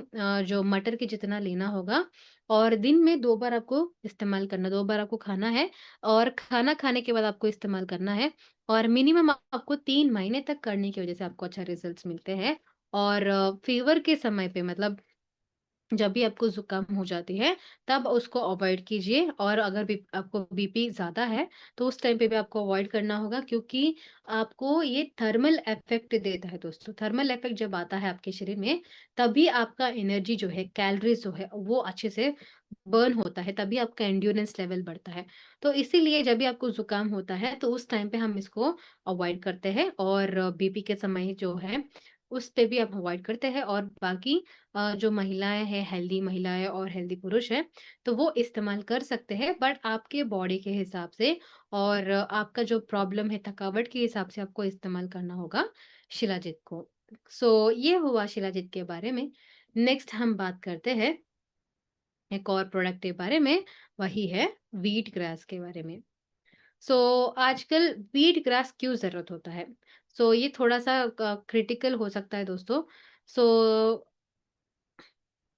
जो मटर के जितना लेना होगा और दिन में 2 बार आपको इस्तेमाल करना, 2 बार आपको खाना है और खाना खाने के बाद आपको इस्तेमाल करना है और मिनिमम आपको 3 महीने तक करने की वज़ह से आपको अच्छा रिज़ल्ट्स मिलते हैं। और फ़ीवर के समय पे, मतलब जब भी आपको ज़ुकाम हो जाती है, तब उसको अवॉइड कीजिए और अगर आपको बीपी ज़्यादा है, तो उस टाइम पे भी आपको अवॉइड करना होगा, क्योंकि आपको ये थर्मल इफ़ेक्ट देता है दोस्तों। थर्मल इफ़ेक्ट जब आता है आपके शरीर में, तभी आपका एनर्जी जो है, कैलोरीज़ जो है, वो अच्छे से बर्न होता है, तभी आपका एंड्योरेंस लेवल बढ़ता है। तो इसीलिए जब भी आपको ज़ुकाम होता है, तो उस टाइम पे हम इसको अवॉइड करते हैं और बीपी के समय जो है, उस पे भी आप अवॉइड करते हैं और बाकी जो महिलाएँ हैं, हेल्दी महिलाएँ और हेल्दी पुरुष हैं, तो वो इस्तेमाल कर सकते हैं, बट आपके बॉडी के हिसाब से और आपका जो प्रॉब्लम है, थकावट के हिसाब से आपको इस्तेमाल करना होगा शिलाजीत को। सो ये हुआ शिलाजीत के बारे में। नेक्स्ट हम बात करते हैं एक और प्रोडक्ट के बारे में, वही है व्हीट ग्रास के बारे में। सो आजकल व्हीट ग्रास क्यों ज़रूरत होता है? सो ये थोड़ा-सा क्रिटिकल हो सकता है दोस्तों।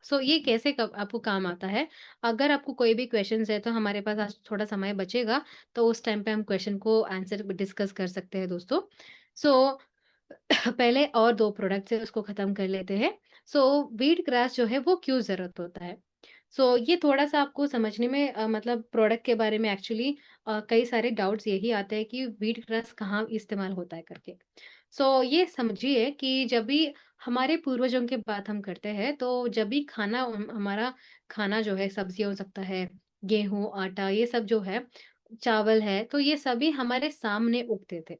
सो ये कैसे कब आपको काम आता है? अगर आपको कोई भी क्वेश्चन्स है, तो हमारे पास आज थोड़ा समय बचेगा, तो उस टाइम पे हम क्वेश्चन को आंसर डिस्कस कर सकते हैं दोस्तों। सो पहले और 2 प्रोडक्ट्स हैं, उसको खत्म कर लेते हैं। सो व्हीट ग्रास जो है, वो क्यों ज़रूरत होता है? सो ये थोड़ा-सा आपको समझने में मतलब प्रोडक्ट के बारे में एक्चुअली कई सारे डाउट्स यही आते हैं कि व्हीट ग्रास कहाँ इस्तेमाल होता है करके। सो ये समझिए कि जब भी हमारे पूर्वजों की बात हम करते हैं, तो जब भी खाना हमारा खाना जो है सब्ज़ी हो सकता है, गेहूँ, आटा ये सब जो है, चावल है, तो ये सभी हमारे सामने उगते थे।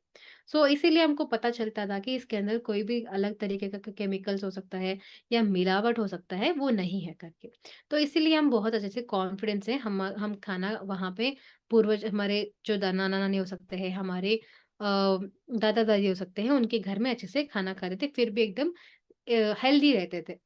सो इसीलिए हमको पता चलता था कि इसके अंदर कोई भी अलग तरीके का केमिकल्स हो सकता है या मिलावट हो सकता है, वो नहीं है करके। तो इसीलिए हम बहुत अच्छे से कॉन्फिडेंस से हम खाना वहाँ पे पूर्वज हमारे जो नाना-नानी हो सकते हैं, हमारे दादा-दादी हो सकते हैं, उनके घर में अच्छे से खाना खा रहे थे, फिर भी एकदम हेल्दी रहते थे।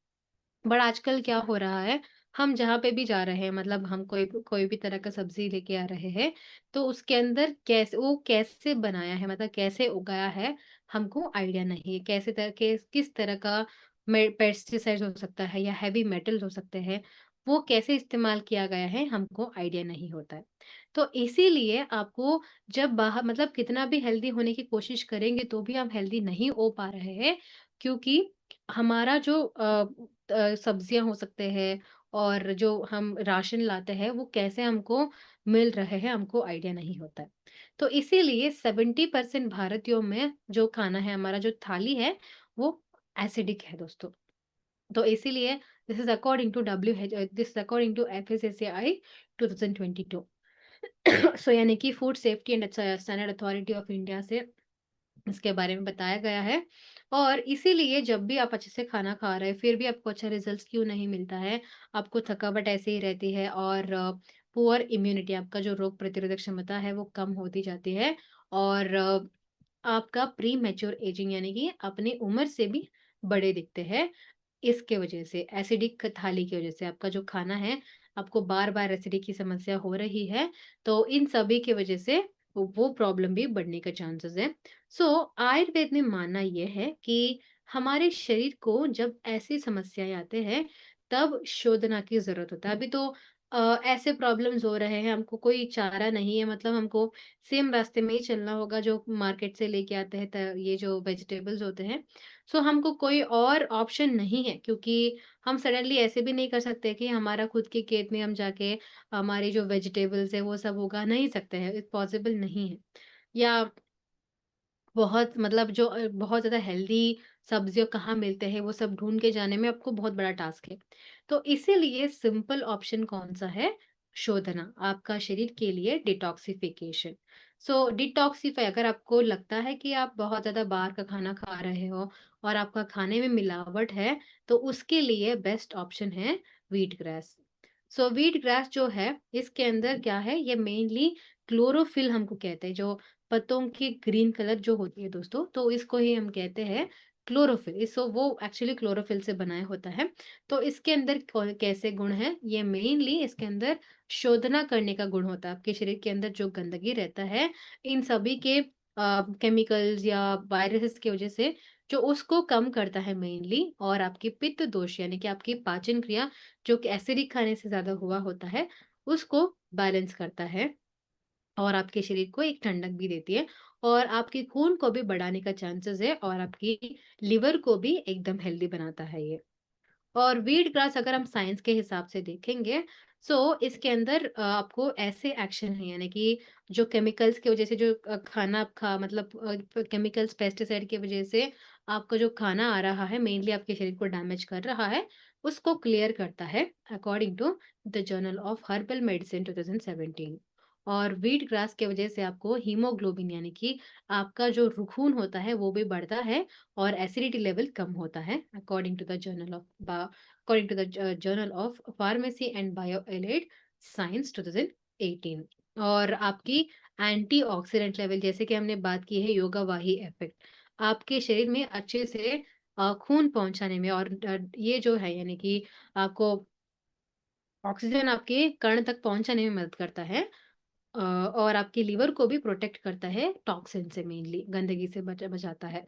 बट आजकल क्या हो रहा है, हम जहाँ पे भी जा रहे हैं मतलब हम कोई कोई भी तरह का सब्ज़ी लेके आ रहे हैं, तो उसके अंदर कैसे बनाया है मतलब कैसे उगाया है, हमको आइडिया नहीं है। कैसे किस तरह का पेस्टिसाइड्स हो सकता है या हेवी मेटल्स हो सकते हैं, वो कैसे इस्तेमाल किया गया है, हमको आइडिया नहीं होता है। तो इसीलिए आपको जब बाहर मतलब कितना भी हेल्दी होने की कोशिश करेंगे, तो भी आप हेल्दी नहीं हो पा रहे हैं, क्योंकि हमारा जो सब्जियाँ हो सकते हैं और जो हम राशन लाते हैं, वो कैसे हमको मिल रहे हैं, हमको आइडिया नहीं होता है। तो इसीलिए 70% भारतीयों में जो खाना है, हमारा जो थाली है, वो एसिडिक है दोस्तों। तो इसीलिए this is according to FSSAI 2022। So यानी कि food safety and standard authority of India से इसके बारे में बताया गया है। और इसीलिए जब भी आप अच्छे से खाना खा रहे हैं, फिर भी आपको अच्छा रिज़ल्ट्स क्यों नहीं मिलता है, आपको थकावट ऐसे ही रहती है और पुअर इम्यूनिटी आपका जो रोग प्रतिरोधक क्षमता है, वो कम होती जाती है और आपका प्री मैच्योर एजिंग यानी कि अपनी उम्र से भी बड़े दिखते हैं। इसके वजह से एसिडिक थाली की वजह से आपका जो खाना है, आपको बार-बार एसिडिक की समस्या हो रही है, तो इन सभी की वजह से वो प्रॉब्लम भी बढ़ने का चांसेस है। सो आयुर्वेद में मानना ये है कि हमारे शरीर को जब ऐसी समस्याएँ आते हैं, तब शोधना की ज़रूरत होता है। अभी तो ऐसे प्रॉब्लम्स हो रहे हैं, हमको कोई चारा नहीं है मतलब हमको सेम रास्ते में ही चलना होगा जो मार्केट से लेके आते हैं त ये जो वेजिटेबल्स होते हैं। सो हमको कोई और ऑप्शन नहीं है क्योंकि हम सडनली ऐसे भी नहीं कर सकते कि हमारा खुद के खेत में हम जाके हमारी जो वेजिटेबल्स है वो सब उगा नहीं सकते हैं, पॉसिबल नहीं है। या बहुत मतलब जो बहुत ज़्यादा हेल्दी सब्जियाँ कहाँ मिलते हैं, वो सब ढूँढ के जाने में आपको बहुत बड़ा टास्क है। तो इसीलिए सिंपल ऑप्शन कौन-सा है? शोधना, आपका शरीर के लिए डिटॉक्सिफ़िकेशन। सो डिटॉक्सिफ़ाई अगर आपको लगता है कि आप बहुत ज़्यादा बाहर का खाना खा रहे हो और आपका खाने में मिलावट है, तो उसके लिए बेस्ट ऑप्शन है व्हीट ग्रास। सो व्हीट ग्रास जो है, इसके अंदर क्या है, ये मेनली क्लोरोफिल हमको कहते हैं, जो पत्तों की ग्रीन कलर जो होती है दोस्तों, तो इसको ही हम कहते हैं क्लोरोफिल। इसो वो एक्चुअली क्लोरोफिल से बनाया होता है। तो इसके अंदर कैसे गुण हैं? ये मेनली इसके अंदर शोधना करने का गुण होता है। आपके शरीर के अंदर जो गंदगी रहता है, इन सभी के केमिकल्स या वायरसेस की वजह से जो उसको कम करता है मेनली और आपकी पित्त दोष यानी कि आपकी पाचन क्रिया जो कि एसिडिक खाने से ज़्यादा हुआ होता है, उसको बैलेंस करता है। और आपके शरीर को एक ठंडक भी देती है और आपके खून को भी बढ़ाने का चांसेस है और आपकी लिवर को भी एकदम हेल्दी बनाता है ये। और व्हीट ग्रास अगर हम साइंस के हिसाब से देखेंगे, सो इसके अंदर आपको ऐसे एक्शन है यानी कि जो केमिकल्स की वजह से जो खाना आप खा मतलब केमिकल्स पेस्टिसाइड की वजह से आपका जो खाना आ रहा है मेनली आपके शरीर को डैमेज कर रहा है, उसको क्लियर करता है according to the journal of herbal medicine 2017। और व्हीट ग्रास की वजह से आपको हीमोग्लोबिन यानी कि आपका जो खून होता है वो भी बढ़ता है और एसिडिटी लेवल कम होता है according to the according to the journal of pharmacy and bioallied science 2018। और आपकी एंटीऑक्सीडेंट लेवल जैसे कि हमने बात की है योगा वाही इफेक्ट आपके शरीर में अच्छे से खून पहुंचाने में और ये जो है यानी कि आपको ऑक्सीजन आपके कण तक पहुंचाने में मदद करता है और आपके लिवर को भी प्रोटेक्ट करता है टॉक्सिन से मेनली गंदगी से बचाता है।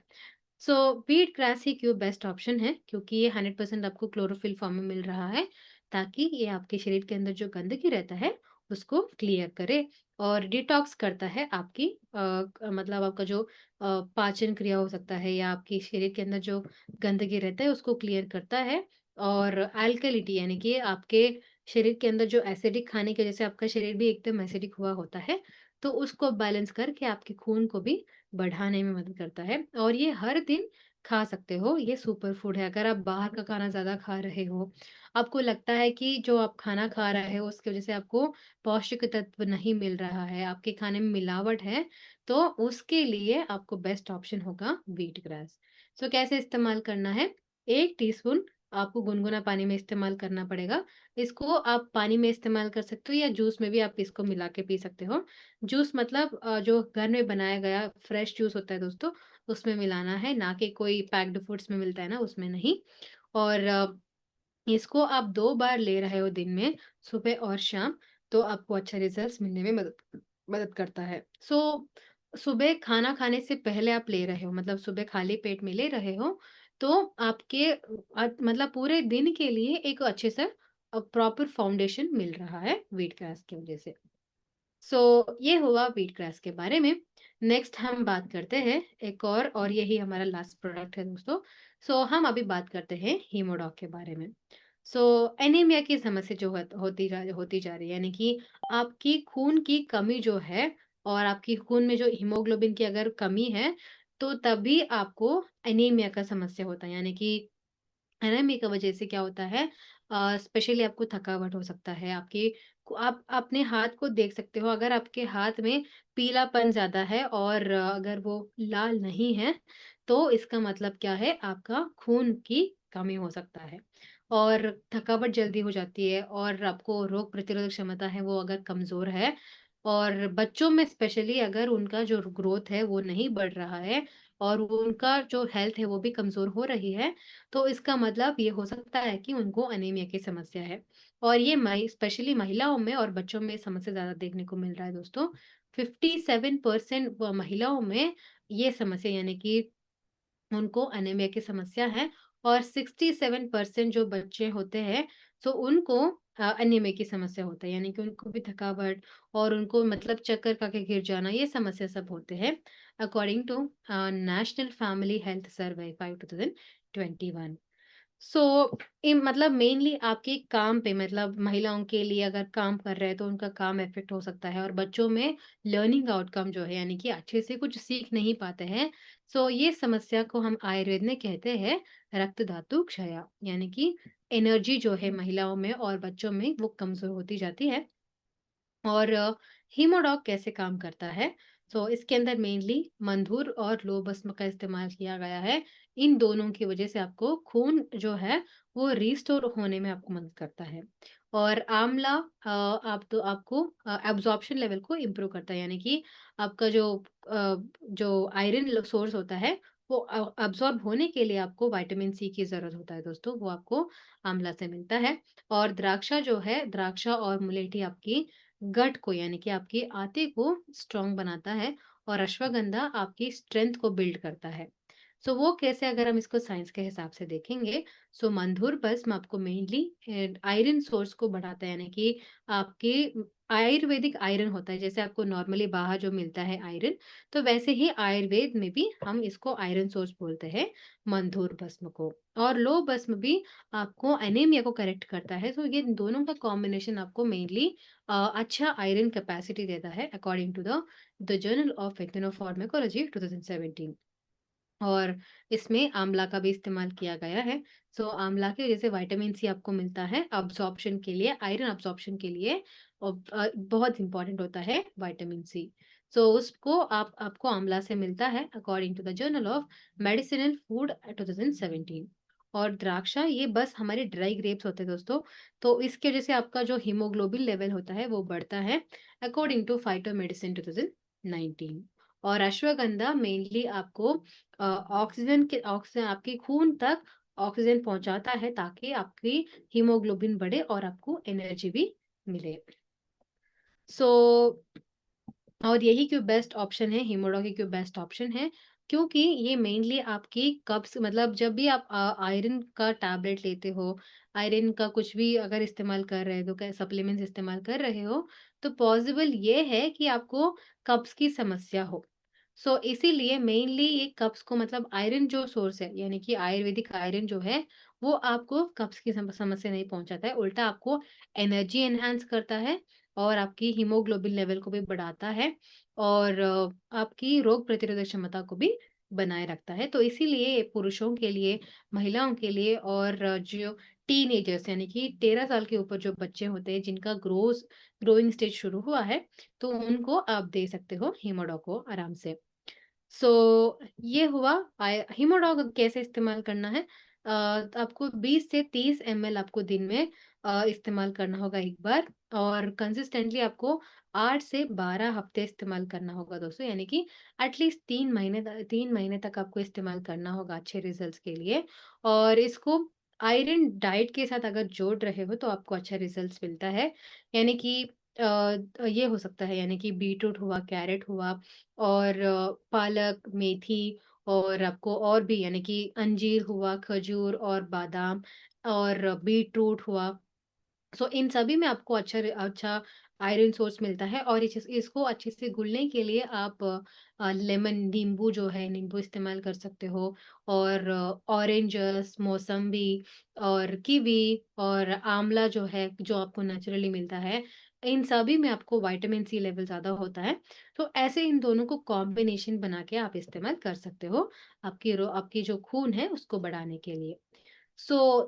सो व्हीट ग्रास ही क्यों बेस्ट ऑप्शन है क्योंकि ये 100% आपको क्लोरोफिल फॉर्म में मिल रहा है ताकि ये आपके शरीर के अंदर जो गंदगी रहता है उसको क्लियर करे और डिटॉक्स करता है आपकी मतलब आपका जो पाचन क्रिया हो सकता है या आपके शरीर के अंदर जो गंदगी रहता है उसको क्लियर करता है और अल्कलिटी यानी कि आपके शरीर के अंदर जो एसिडिक खाने की वज़ह से आपका शरीर भी एकदम एसिडिक हुआ होता है, तो उसको बैलेंस करके आपके खून को भी बढ़ाने में मदद करता है और ये हर दिन खा सकते हो, ये सुपर फूड है। अगर आप बाहर का खाना ज़्यादा खा रहे हो, आपको लगता है कि जो आप खाना खा रहे हो उसकी वज़ह से आपको पौष्टिक तत्व नहीं मिल रहा है, आपके खाने में मिलावट है, तो उसके लिए आपको बेस्ट ऑप्शन होगा व्हीट ग्रास। सो कैसे इस्तेमाल करना है? 1 टीस्पून आपको गुनगुना पानी में इस्तेमाल करना पड़ेगा। इसको आप पानी में इस्तेमाल कर सकते हो या जूस में भी आप इसको मिला के पी सकते हो। जूस मतलब जो घर में बनाया गया फ्रेश जूस होता है दोस्तों, उसमें मिलाना है, ना कि कोई पैक्ड फूड्स में मिलता है ना, उसमें नहीं। और इसको आप 2 बार ले रहे हो दिन में, सुबह और शाम, तो आपको अच्छा रिज़ल्ट्स मिलने में मदद मदद करता है। सो सुबह खाना खाने से पहले आप ले रहे हो, मतलब सुबह खाली पेट में ले रहे हो, तो आपके मतलब पूरे दिन के लिए एक अच्छे से प्रॉपर फाउंडेशन मिल रहा है व्हीट ग्रास की वज़ह से। ये हुआ व्हीट ग्रास के बारे में। नेक्स्ट हम बात करते हैं एक और यही हमारा लास्ट प्रोडक्ट है दोस्तों। हम अभी बात करते हैं हीमोडॉग के बारे में। सो एनीमिया की समस्या जो होती जा रही है, यानी कि आपकी खून की कमी जो है और आपकी खून में जो हीमोग्लोबिन की अगर कमी है, तो तभी आपको एनीमिया का समस्या होता है। यानी कि एनीमिया की वजह से क्या होता है, स्पेशली आपको थकावट हो सकता है, आप अपने हाथ को देख सकते हो, अगर आपके हाथ में पीलापन ज़्यादा है और अगर वो लाल नहीं है, तो इसका मतलब क्या है, आपका खून की कमी हो सकता है। और थकावट जल्दी हो जाती है और आपको रोग प्रतिरोधक क्षमता है, वो अगर कमज़ोर है और बच्चों में स्पेशली अगर उनका जो ग्रोथ है, वो नहीं बढ़ रहा है और उनका जो हेल्थ है, वो भी कमज़ोर हो रही है, तो इसका मतलब ये हो सकता है कि उनको एनीमिया की समस्या है। और ये स्पेशली महिलाओं में और बच्चों में समस्या ज़्यादा देखने को मिल रहा है दोस्तों। 57% महिलाओं में ये समस्या, यानी कि उनको एनीमिया की समस्या है और 67% जो बच्चे होते हैं, सो उनको एनीमिया की समस्या होता है, यानी कि उनको भी थकावट और उनको मतलब चक्कर खा के गिर जाना, ये समस्या सब होते हैं, according to national family health survey 5 2021। So मतलब मेनली आपके काम पे, मतलब महिलाओं के लिए अगर काम कर रहे हैं तो उनका काम इफेक्ट हो सकता है और बच्चों में लर्निंग आउटकम जो है, यानी कि अच्छे से कुछ सीख नहीं पाते हैं। ये समस्या को हम आयुर्वेद में कहते हैं रक्त धातु क्षय, यानी कि एनर्जी जो है महिलाओं में और बच्चों में वो कमजोर होती जाती है। और हीमोडॉग कैसे काम करता है? इसके अंदर मेनली मंधुर और लोह भस्म का इस्तेमाल किया गया है। इन दोनों की वजह से आपको खून जो है वो रिस्टोर होने में आपको मदद करता है। और आंवला आपको एब्ज़ॉर्प्शन लेवल को इम्प्रूव करता है, यानी कि आपका जो आयरन सोर्स होता है वो अब्ज़ॉर्ब होने के लिए आपको विटामिन सी की ज़रूरत होता है दोस्तों, वो आपको आंवला से मिलता है। और द्राक्षा जो है, द्राक्षा और मुलेठी आपकी गट को, यानी कि आपके आते को स्ट्रॉन्ग बनाता है और अश्वगंधा आपकी स्ट्रेंथ को बिल्ड करता है। वो कैसे, अगर हम इसको साइंस के हिसाब से देखेंगे, मंधुर भस्म आपको मेनली आयरन सोर्स को बढ़ाता है, यानी कि आपके आयुर्वेदिक आयरन होता है, जैसे आपको नॉर्मली बाहर जो मिलता है आयरन, तो वैसे ही आयुर्वेद में भी हम इसको आयरन सोर्स बोलते हैं, मंधुर भस्म को। और लो भस्म भी आपको एनीमिया को करेक्ट करता है, तो ये दोनों का कॉम्बिनेशन आपको मेनली अच्छा आयरन कैपेसिटी देता है, according to the journal of ethnopharmacology 2017। और इसमें आंवला का भी इस्तेमाल किया गया है। आंवला की वजह से विटामिन सी आपको मिलता है अब्ज़ॉर्प्शन के लिए, आयरन अब्ज़ॉर्प्शन के लिए, और बहुत इम्पोर्टेंट होता है विटामिन सी। उसको आपको आंवला से मिलता है according to the journal of medicinal food 2017। और द्राक्षा, ये बस हमारे ड्राई ग्रेप्स होते हैं दोस्तों, तो इसकी वजह से आपका जो हीमोग्लोबिन लेवल होता है वो बढ़ता है अकॉर्डिंग टू फाइटोमेडिसिन 2019। और अश्वगंधा मेनली आपको ऑक्सीजन आपके खून तक ऑक्सीजन पहुँचाता है, ताकि आपकी हीमोग्लोबिन बढ़े और आपको एनर्जी भी मिले। सो और यही क्यों बेस्ट ऑप्शन है, हीमोडॉग क्यों बेस्ट ऑप्शन है, क्योंकि ये मेनली आपकी कब्ज़, मतलब जब भी आप आयरन का टैबलेट लेते हो, आयरन का कुछ भी अगर इस्तेमाल कर रहे हो, क्या सप्लीमेंट्स इस्तेमाल कर रहे हो, तो पॉसिबल ये है कि आपको कब्ज़ की समस्या हो। सो इसीलिए मेनली ये कब्ज़ को मतलब आयरन जो सोर्स है, यानी कि आयुर्वेदिक आयरन जो है, वो आपको कब्ज़ की समस्या नहीं पहुँचाता है, उल्टा आपको एनर्जी एनहांस करता है और आपकी हीमोग्लोबिन लेवल को भी बढ़ाता है और आपकी रोग प्रतिरोधक क्षमता को भी बनाए रखता है। तो इसीलिए पुरुषों के लिए, महिलाओं के लिए और जो टीनेजर्स यानी कि 13 साल के ऊपर जो बच्चे होते हैं, जिनका ग्रोइंग स्टेज शुरू हुआ है, तो उनको आप दे सकते हो हीमोडॉक को आराम से। सो ये हुआ हीमोडॉग कैसे इस्तेमाल करना है। आपको 20 से 30 एमएल आपको दिन में इस्तेमाल करना होगा एक बार और कंसिस्टेंटली आपको 8 से 12 हफ्ते इस्तेमाल करना होगा दोस्तों, यानी कि एटलीस्ट 3 महीने तक आपको इस्तेमाल करना होगा अच्छे रिजल्ट्स के लिए। और इसको आयरन डाइट के साथ अगर जोड़ रहे हो तो आपको अच्छा रिजल्ट्स मिलता है। यानी कि ये हो सकता है, यानी कि बीटरूट हुआ, कैरेट हुआ और पालक, मेथी और आपको और भी, यानी कि अंजीर हुआ, खजूर और बादाम और बीटरूट हुआ। सो इन सभी में आपको अच्छा आयरन सोर्स मिलता है और इसको अच्छे से घुलने के लिए आप लेमन नींबू जो है, नींबू इस्तेमाल कर सकते हो और ऑरेंजेस, मौसम्बी और कीवी और आंवला जो है, जो आपको नेचुरली मिलता है, इन सभी में आपको विटामिन सी लेवल ज़्यादा होता है। तो ऐसे इन दोनों को कॉम्बिनेशन बना के आप इस्तेमाल कर सकते हो, आपकी जो खून है उसको बढ़ाने के लिए।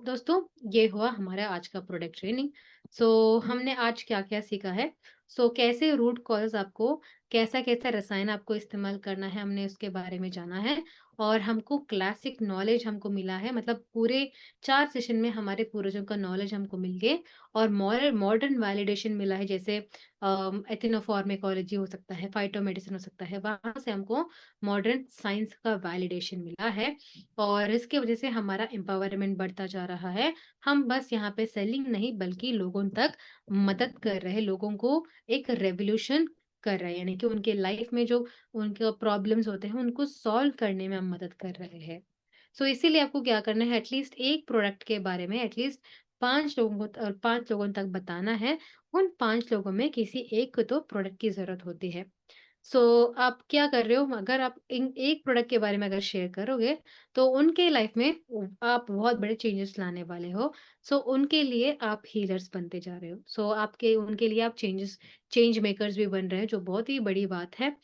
दोस्तों, ये हुआ हमारा आज का प्रोडक्ट ट्रेनिंग। हमने आज क्या-क्या सीखा है। कैसे रूट कॉज़ आपको कैसा-कैसा रसायन आपको इस्तेमाल करना है, हमने उसके बारे में जाना है और हमको क्लासिक नॉलेज हमको मिला है, मतलब पूरे 4 सेशन में हमारे पूर्वजों का नॉलेज हमको मिल गए और मॉडर्न वैलिडेशन मिला है, जैसे एथिनोफार्माकोलॉजी हो सकता है, फाइटोमेडिसिन हो सकता है, वहाँ से हमको मॉडर्न साइंस का वैलिडेशन मिला है और इसकी वजह से हमारा एम्पावरमेंट बढ़ता जा रहा है। हम बस यहाँ पे सेलिंग नहीं बल्कि लोगों तक मदद कर रहे हैं, लोगों को एक रेवोल्यूशन कर रहे हैं, यानी कि उनके लाइफ में जो उनके प्रॉब्लम्स होते हैं, उनको सॉल्व करने में हम मदद कर रहे हैं। इसीलिए आपको क्या करना है, एटलीस्ट एक प्रोडक्ट के बारे में एटलीस्ट 5 लोगों तक बताना है। उन 5 लोगों में किसी एक को तो प्रोडक्ट की ज़रूरत होती है। सो आप क्या कर रहे हो, अगर आप इन एक प्रोडक्ट के बारे में अगर शेयर करोगे, तो उनके लाइफ में आप बहुत बड़े चेंजेस लाने वाले हो। उनके लिए आप हीलर्स बनते जा रहे हो। आपके उनके लिए आप चेंज मेकर्स भी बन रहे हैं, जो बहुत ही बड़ी बात है।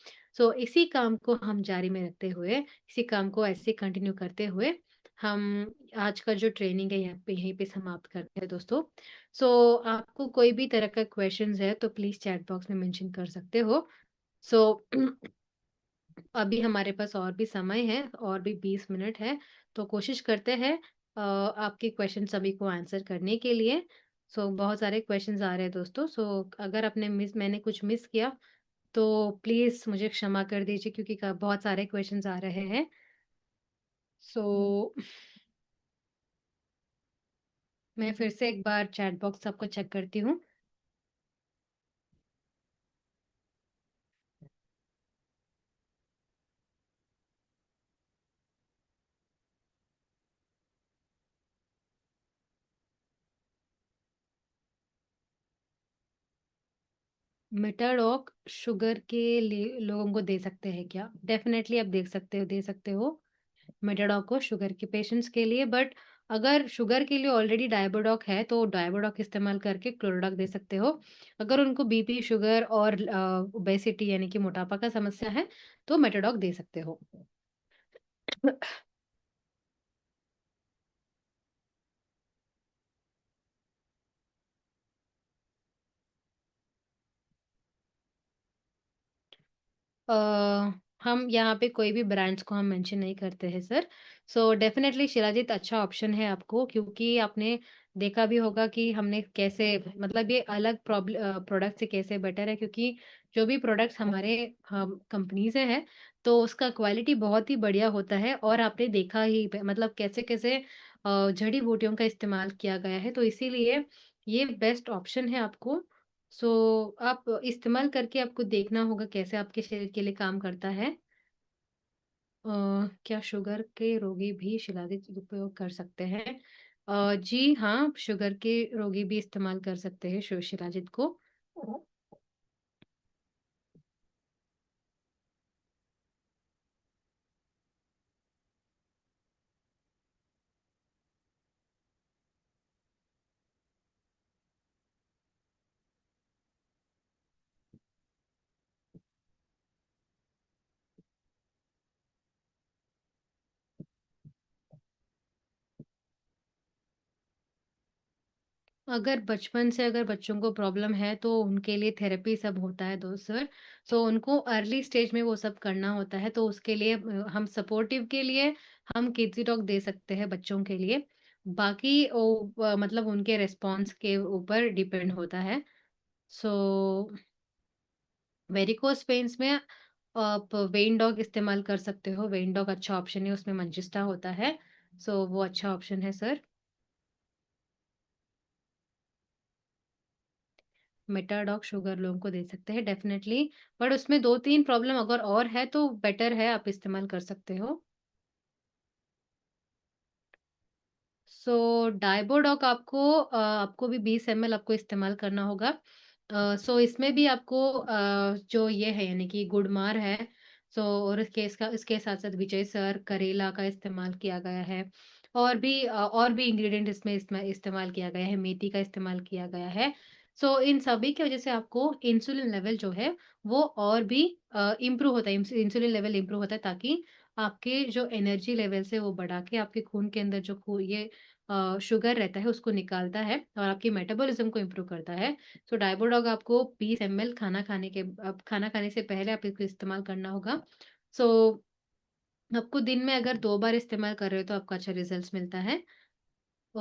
इसी काम को हम जारी में रखते हुए, इसी काम को ऐसे कंटिन्यू करते हुए, हम आज का जो ट्रेनिंग है यहीं पे समाप्त करते हैं दोस्तों। आपको कोई भी तरह का क्वेश्चंस है, तो प्लीज़ चैट बॉक्स में मेंशन कर सकते हो। सो अभी हमारे पास और भी समय है, और भी 20 मिनट है, तो कोशिश करते हैं आपके क्वेश्चन सभी को आंसर करने के लिए। बहुत सारे क्वेश्चंस आ रहे हैं दोस्तों, अगर मैंने कुछ मिस किया, तो प्लीज़ मुझे क्षमा कर दीजिए क्योंकि बहुत सारे क्वेश्चंस आ रहे हैं। सो मैं फिर से एक बार चैट बॉक्स आपको चेक करती हूँ। मेटाडॉक शुगर के लिए लोगों को दे सकते हैं क्या? डेफ़िनेटली आप दे सकते हो। मेटाडॉक को शुगर के पेशेंट्स के लिए, बट अगर शुगर के लिए ऑलरेडी डायबोडॉक है तो डायबोडॉक इस्तेमाल करके क्लोरोडॉक दे सकते हो। अगर उनको बीपी, शुगर और ओबेसिटी यानी कि मोटापा का समस्या है तो मेटाडॉक दे सकते हो। अ, हम यहाँ पे कोई भी ब्रांड्स को हम मेंशन नहीं करते हैं सर। डेफ़िनेटली शिलाजीत अच्छा ऑप्शन है आपको, क्योंकि आपने देखा भी होगा कि हमने कैसे, मतलब ये अलग प्रोडक्ट से कैसे बेटर है, क्योंकि जो भी प्रोडक्ट्स हमारे हम कंपनी से हैं, तो उसका क्वालिटी बहुत ही बढ़िया होता है और आपने देखा ही मतलब कैसे-कैसे जड़ी-बूटियों का इस्तेमाल किया गया है, तो इसीलिए ये बेस्ट ऑप्शन है आपको। आप इस्तेमाल करके आपको देखना होगा कैसे आपके शरीर के लिए काम करता है। अ, क्या शुगर के रोगी भी शिलाजित उपयोग कर सकते हैं? जी हाँ, शुगर के रोगी भी इस्तेमाल कर सकते हैं शिलाजित को। अगर बचपन से अगर बच्चों को प्रॉब्लम है तो उनके लिए थेरेपी सब होता है सर। सो उनको अर्ली स्टेज में वो सब करना होता है, तो उसके लिए हम सपोर्टिव के लिए हम किड्स टॉक दे सकते हैं बच्चों के लिए। बाकी मतलब उनके रिस्पॉन्स के ऊपर डिपेंड होता है। सो वेरिकोस वेन्स में आप वेन डॉग इस्तेमाल कर सकते हो। वेन डॉग अच्छा ऑप्शन है, उसमें मंजिस्टा होता है। सो वो अच्छा ऑप्शन है सर। मेटाडॉग शुगर लोगों को दे सकते हैं डेफिनेटली। बट उसमें 2-3 प्रॉब्लम अगर और है तो बेटर है, आप इस्तेमाल कर सकते हो। सो डाइबोडॉक आपको भी 20 ml आपको इस्तेमाल करना होगा। सो इसमें भी आपको जो ये है यानी कि गुड़मार है। सो और इसके साथ साथ विजय सर करेला का इस्तेमाल किया गया है। और भी इंग्रेडिएंट इसमें इस्तेमाल किया गया है, मेथी का इस्तेमाल किया गया है। सो इन सभी की वजह से आपको इंसुलिन लेवल जो है वो और भी इम्प्रूव होता है। इंसुलिन लेवल इम्प्रूव होता है ताकि आपके जो एनर्जी लेवल्स है वो बढ़ा के आपके खून के अंदर जो ये शुगर रहता है उसको निकालता है और आपकी मेटाबॉलिज्म को इम्प्रूव करता है। सो डाइबोडॉग आपको 20 ml खाना खाने से पहले आप इसको इस्तेमाल करना होगा। सो आपको दिन में अगर 2 बार इस्तेमाल कर रहे हो तो आपको अच्छा रिजल्ट्स मिलता है। अ,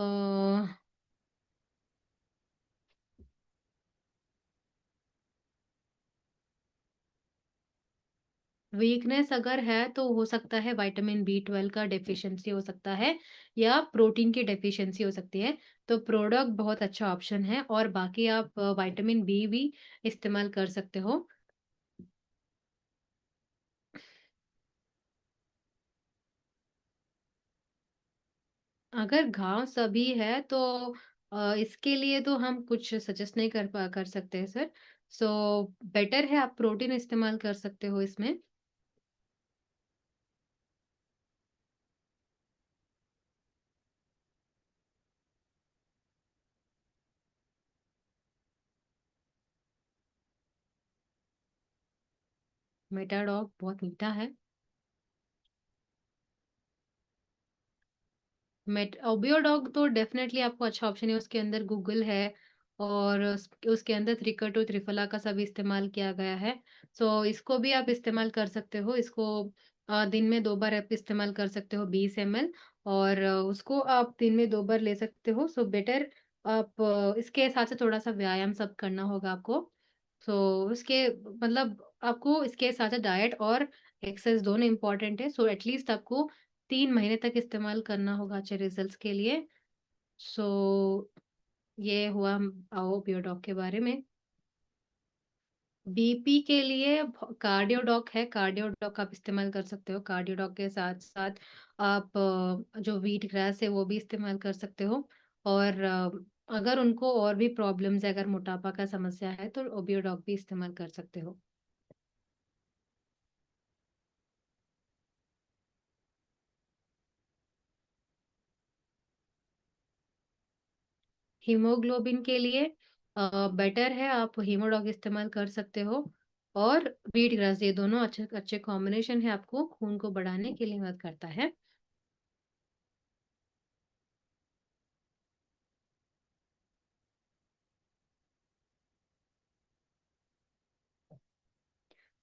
वीकनेस अगर है तो हो सकता है विटामिन बी 12 का डेफिशिएंसी हो सकता है या प्रोटीन की डेफिशिएंसी हो सकती है। तो प्रोडक्ट बहुत अच्छा ऑप्शन है और बाकी आप विटामिन बी भी इस्तेमाल कर सकते हो। अगर घाव सभी है तो इसके लिए तो हम कुछ सजेस्ट नहीं कर सकते हैं सर। सो बेटर है आप प्रोटीन इस्तेमाल कर सकते हो इसमें। मेटाडॉग बहुत मीठा है। मेट ओबियोडॉग तो डेफिनेटली आपको अच्छा ऑप्शन है, उसके अंदर गूगल है और उसके अंदर त्रिकटु त्रिफला का सब इस्तेमाल किया गया है। सो इसको भी आप इस्तेमाल कर सकते हो। इसको दिन में 2 बार आप इस्तेमाल कर सकते हो 20 ml। और उसको आप दिन में 2 बार ले सकते हो। सो बेटर आप इसके साथ से थोड़ा सा व्यायाम सब करना होगा आपको। सो उसके मतलब आपको इसके साथ साथ डाइट और एक्सरसाइज दोनों इम्पोर्टेंट है। सो एटलीस्ट आपको 3 महीने तक इस्तेमाल करना होगा अच्छे रिजल्ट्स के लिए। सो ये हुआ आओ बियोडॉग के बारे में। बीपी के लिए कार्डियोडॉक है, कार्डियोडॉक आप इस्तेमाल कर सकते हो। कार्डियोडॉक के साथ साथ आप जो व्हीट ग्रास है वो भी इस्तेमाल कर सकते हो। और अगर उनको और भी प्रॉब्लम्स है, अगर मोटापा का समस्या है तो ओबियोडॉक भी इस्तेमाल कर सकते हो। हीमोग्लोबिन के लिए बेटर है आप हीमोडॉग इस्तेमाल कर सकते हो। और व्हीट ग्रास, ये दोनों अच्छे अच्छे कॉम्बिनेशन है, आपको खून को बढ़ाने के लिए मदद करता है।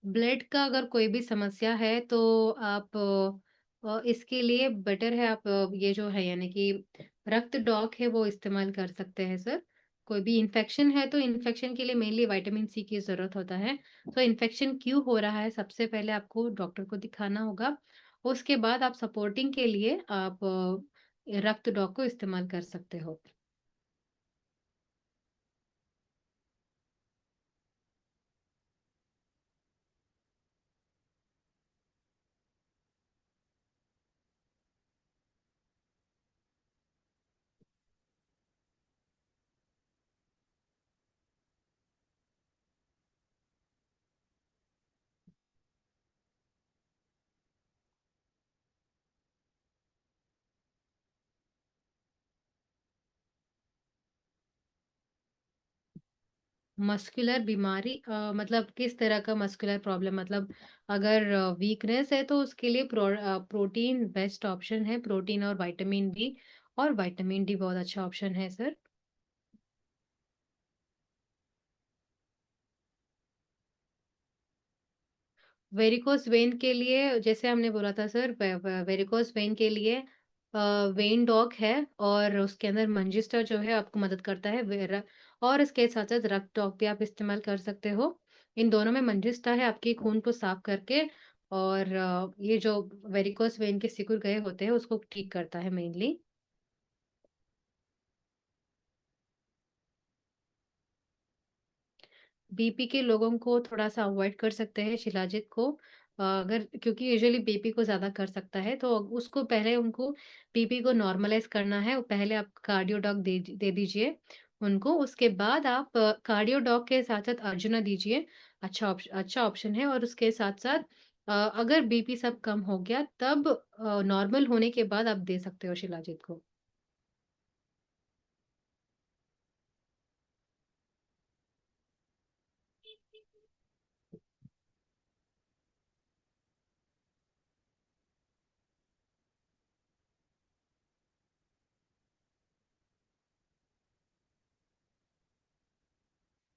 ब्लड का अगर कोई भी समस्या है तो आप इसके लिए बेटर है आप ये जो है यानी कि रक्त डॉक है वो इस्तेमाल कर सकते हैं सर। कोई भी इन्फेक्शन है तो इन्फेक्शन के लिए मेनली विटामिन सी की जरूरत होता है। तो इन्फेक्शन क्यों हो रहा है, सबसे पहले आपको डॉक्टर को दिखाना होगा। उसके बाद आप सपोर्टिंग के लिए आप रक्त डॉक को इस्तेमाल कर सकते हो। मस्कुलर बीमारी मतलब किस तरह का मस्कुलर प्रॉब्लम, मतलब अगर वीकनेस है तो उसके लिए प्रोटीन बेस्ट ऑप्शन है, प्रोटीन और विटामिन बी। और विटामिन डी बहुत अच्छा ऑप्शन है सर। वेरिकोस वेन के लिए जैसे हमने बोला था सर, वेरिकोस वेन के लिए वेन डॉग है, और उसके अंदर मंजिस्टर जो है आपको मदद करता है, और इसके साथ साथ रक्त डॉग भी आप इस्तेमाल कर सकते हो। इन दोनों में मंजिस्टर है आपके खून को साफ करके, और ये जो वेरिकोस वेन के सिकुड़ गए होते हैं उसको ठीक करता है मेनली। बीपी के लोगों को थोड़ा-सा अवॉइड कर सकते हैं शिलाजीत को। अगर क्योंकि यूजुअली बीपी को ज़्यादा कर सकता है, तो उसको पहले उनको बीपी को नॉर्मलाइज़ करना है। पहले आप कार्डियो डॉग दे दीजिए उनको, उसके बाद आप कार्डियो डॉग के साथ-साथ अर्जुना दीजिए। अच्छा ऑप्शन है, और उसके साथ-साथ अगर बीपी सब कम हो गया तब नॉर्मल होने के बाद आप दे सकते हो शिलाजीत को।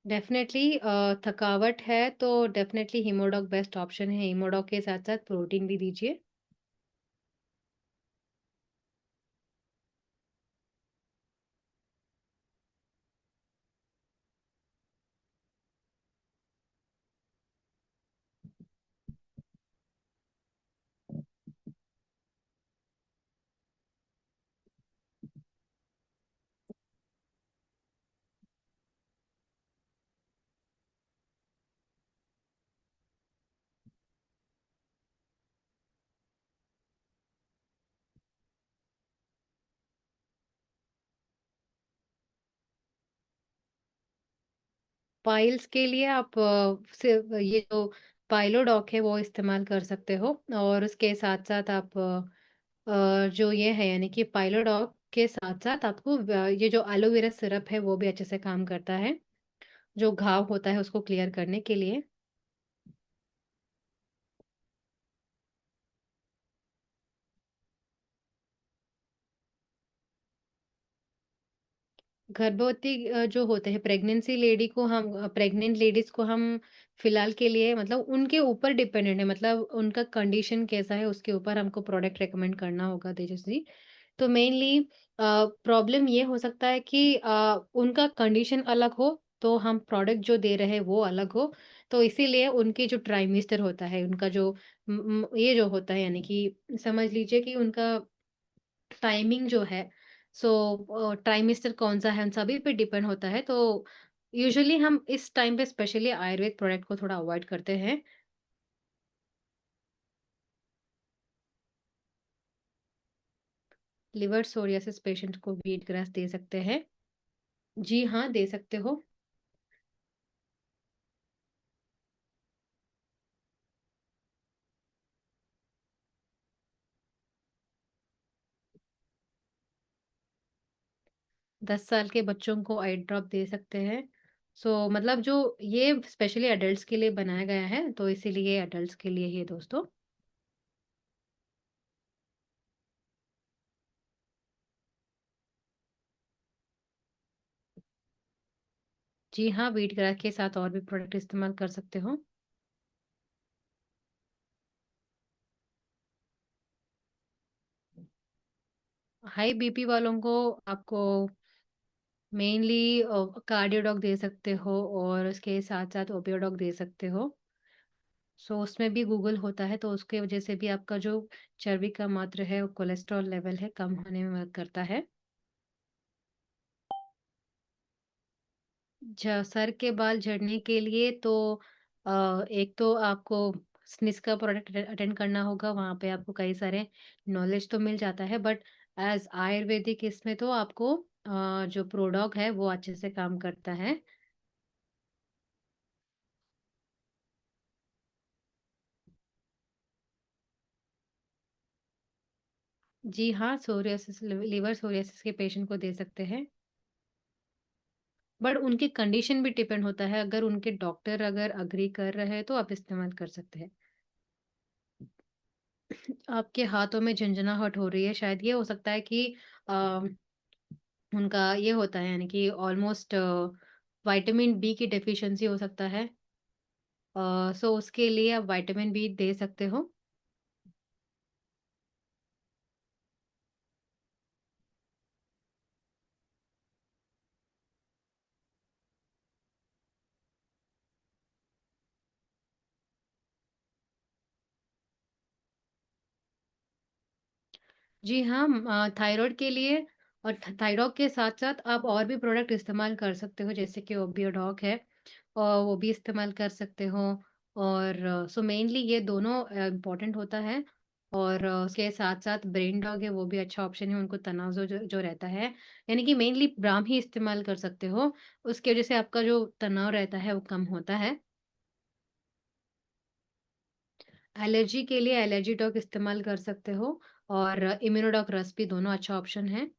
डेफ़िनेटली थकावट है तो डेफ़िनेटली हीमोडॉग बेस्ट ऑप्शन है। हीमोडॉग के साथ-साथ प्रोटीन भी दीजिए। पाइल्स के लिए आप सिर्फ़ ये जो पाइलोडॉक है वो इस्तेमाल कर सकते हो, और उसके साथ-साथ आप जो ये है यानी कि पाइलोडॉक के साथ-साथ आपको ये जो एलोवेरा सिरप है वो भी अच्छे से काम करता है, जो घाव होता है उसको क्लियर करने के लिए। गर्भवती जो होते हैं प्रेग्नेंट लेडीज़ को हम फिलहाल के लिए मतलब उनके ऊपर डिपेंडेंट है, मतलब उनका कंडीशन कैसा है उसके ऊपर हमको प्रोडक्ट रिकमेंड करना होगा तेजस्वी। तो मेनली प्रॉब्लम ये हो सकता है कि उनका कंडीशन अलग हो, तो हम प्रोडक्ट जो दे रहे हैं वो अलग हो। तो इसीलिए उनके जो ट्राइमेस्टर होता है, उनका जो ये जो होता है यानी कि समझ लीजिए कि उनका टाइमिंग जो है, सो ट्राइमेस्टर कौन-सा है, उन सभी पे डिपेंड होता है। तो यूजुअली हम इस टाइम पे स्पेशली आयुर्वेद प्रोडक्ट को थोड़ा अवॉइड करते हैं। लिवर सोरियासिस पेशेंट को व्हीट ग्रास दे सकते हैं। जी हाँ, दे सकते हो। 10 साल के बच्चों को आई ड्रॉप दे सकते हैं। मतलब जो ये स्पेशली एडल्ट्स के लिए बनाया गया है, तो इसीलिए एडल्ट्स के लिए ही है दोस्तों। जी हाँ, व्हीट ग्रास के साथ और भी प्रोडक्ट इस्तेमाल कर सकते हो। हाई बीपी वालों को आपको मेनली कार्डियोडॉक दे सकते हो, और उसके साथ-साथ ओपियोडॉक दे सकते हो। उसमें भी गूगल होता है, तो उसके वजह से भी आपका जो चर्बी का मात्रा है, कोलेस्ट्रॉल लेवल है, कम होने में मदद करता है। सर के बाल झड़ने के लिए तो एक तो आपको स्निस का प्रोडक्ट अटेंड करना होगा, वहाँ पे आपको कई सारे नॉलेज तो मिल जाता है, बट एज़ आयुर्वेदिक इसमें तो आपको जो प्रोडॉग है वो अच्छे से काम करता है। जी हाँ, सोरियासिस लिवर सोरियासिस के पेशेंट को दे सकते हैं, बट उनकी कंडीशन भी डिपेंड होता है, अगर उनके डॉक्टर अगर एग्री कर रहे हैं तो आप इस्तेमाल कर सकते हैं। आपके हाथों में झंझनाहट हो रही है, शायद ये हो सकता है कि अ, उनका ये होता है यानी कि ऑलमोस्ट विटामिन बी की डेफिशिएंसी हो सकता है। सो उसके लिए आप विटामिन बी दे सकते हो। जी हाँ, थायराइड के लिए और थायराइड के साथ-साथ आप और भी प्रोडक्ट इस्तेमाल कर सकते हो, जैसे कि ओबियोडॉक है और वो भी इस्तेमाल कर सकते हो। और सो मेनली ये दोनों इम्पोर्टेंट होता है। और उसके साथ-साथ ब्रेन डॉग है, वो भी अच्छा ऑप्शन है, उनको तनाव जो रहता है, यानी कि मेनली ब्राम ही इस्तेमाल कर सकते हो। उसकी वजह से आपका जो तनाव रहता है, वो कम होता है। एलर्जी के लिए एलर्जी टॉक इस्तेमाल कर सकते हो और इम्यूनोडॉक रस भी दोनों अच्छा ऑप्शन है।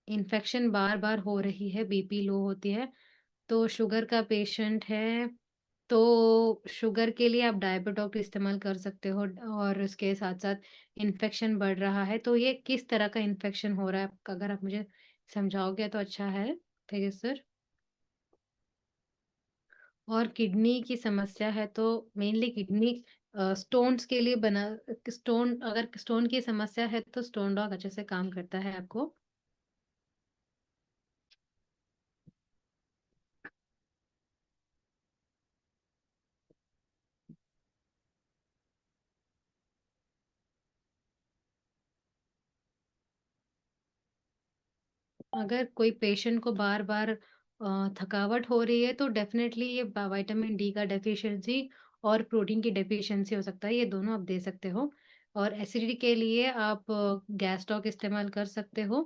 इन्फेक्शन बार-बार हो रही है, बीपी लो होती है, तो शुगर का पेशेंट है, तो शुगर के लिए आप डायबिटॉक इस्तेमाल कर सकते हो। और उसके साथ-साथ इन्फेक्शन बढ़ रहा है, तो ये किस तरह का इन्फेक्शन हो रहा है? अगर आप मुझे समझाओगे तो अच्छा है। ठीक है सर। और किडनी की समस्या है, तो मेनली किडनी स्टोन्स के लिए बना स्टोन अगर स्टोन की समस्या है, तो स्टोन डॉग अच्छे से काम करता है आपको। अगर कोई पेशेंट को बार-बार थकावट हो रही है, तो डेफ़िनेटली ये विटामिन डी का डेफ़िशिएंसी और प्रोटीन की डेफ़िशिएंसी हो सकता है, ये दोनों आप दे सकते हो। और एसिडिटी के लिए आप गैस्ट्रॉक इस्तेमाल कर सकते हो।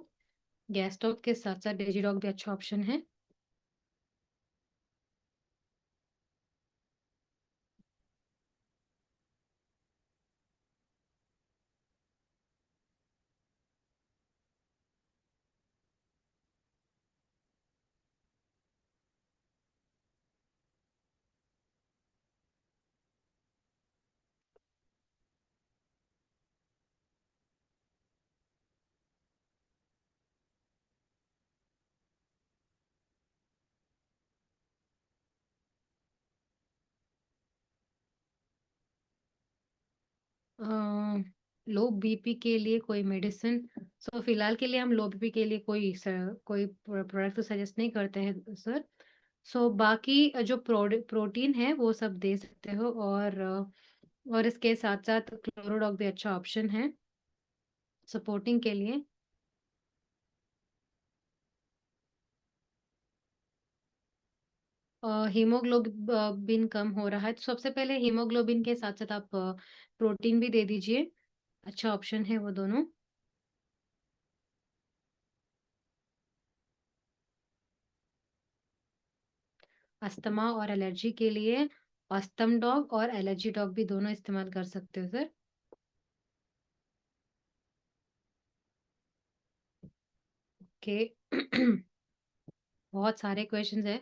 गैस्ट्रॉक के साथ-साथ डेज़ीडॉक भी अच्छा ऑप्शन है। अ, लो बीपी के लिए कोई मेडिसिन, सो फिलहाल के लिए हम लो बीपी के लिए कोई प्रोडक्ट तो सजेस्ट नहीं करते हैं सर। सो बाकी जो प्रोटीन है वो सब दे सकते हो। और इसके साथ साथ क्लोरोडॉग भी अच्छा ऑप्शन है सपोर्टिंग के लिए। हीमोग्लोबिन कम हो रहा है, तो सबसे पहले हीमोग्लोबिन के साथ साथ आप प्रोटीन भी दे दीजिए। अच्छा ऑप्शन है वो दोनों। अस्थमा और एलर्जी के लिए अस्थम डॉग और एलर्जी डॉग भी दोनों इस्तेमाल कर सकते हो सर। ओके। बहुत सारे क्वेश्चंस है।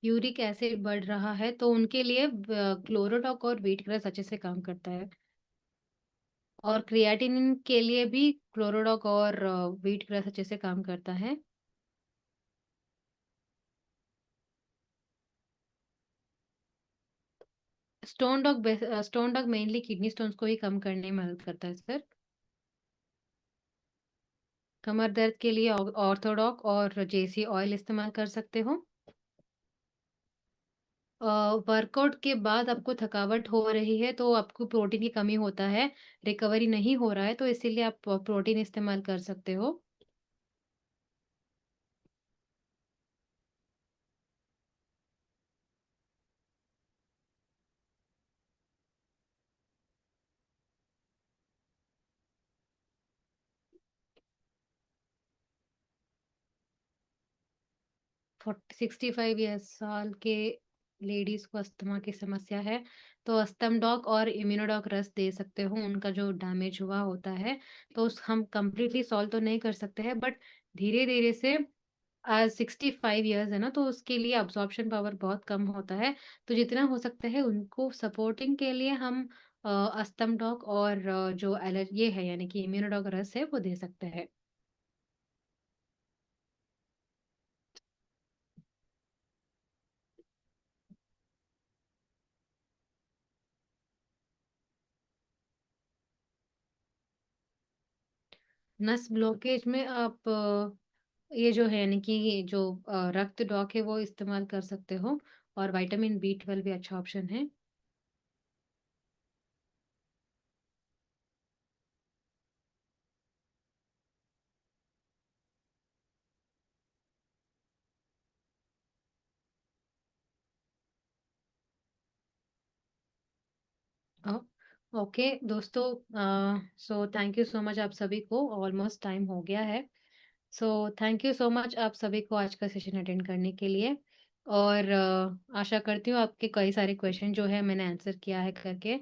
यूरिक एसिड बढ़ रहा है, तो उनके लिए क्लोरोडॉक और व्हीट ग्रास अच्छे से काम करता है। और क्रिएटिनिन के लिए भी क्लोरोडॉक और व्हीट ग्रास अच्छे से काम करता है। Stone dog mainly kidney stones को ही कम करने में मदद करता है सर। कमर दर्द के लिए ऑर्थोडॉक और जेसी ऑयल इस्तेमाल कर सकते हो। वर्कआउट के बाद आपको थकावट हो रही है, तो आपको प्रोटीन की कमी होता है, रिकवरी नहीं हो रहा है, तो इसीलिए आप प्रोटीन इस्तेमाल कर सकते हो। 65 ईयर्स साल के लेडीज को अस्थमा की समस्या है, तो अस्थम डॉक और इम्यूनोडॉक रस दे सकते हो। उनका जो डैमेज हुआ होता है, तो हम कंप्लीटली सॉल्व तो नहीं कर सकते हैं, बट धीरे धीरे से 65 इयर्स है ना, तो उसके लिए अब्ज़ॉर्प्शन पावर बहुत कम होता है। तो जितना हो सकता है उनको सपोर्टिंग के लिए हम अस्तम डॉक और जो ये है यानी कि इम्यूनोडॉक रस है वो दे सकते हैं। नस ब्लॉकेज में आप ये जो है यानी कि ये जो रक्त डॉक है वो इस्तेमाल कर सकते हो और विटामिन बी 12 भी अच्छा ऑप्शन है। अ, ओके दोस्तों, so thank you so much आप सभी को, ऑलमोस्ट टाइम हो गया है। So thank you so much आप सभी को आज का सेशन अटेंड करने के लिए और आशा करती हूँ आपके कई सारे क्वेश्चन जो है मैंने आंसर किया है करके।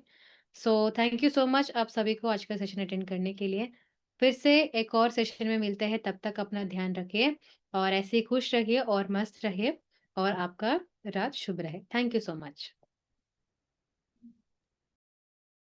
So thank you so much आप सभी को आज का सेशन अटेंड करने के लिए। फिर से एक और सेशन में मिलते हैं, तब तक अपना ध्यान रखिए और ऐसे ही खुश रहिए और मस्त रहिए और आपका रात शुभ रहे। Thank you so much.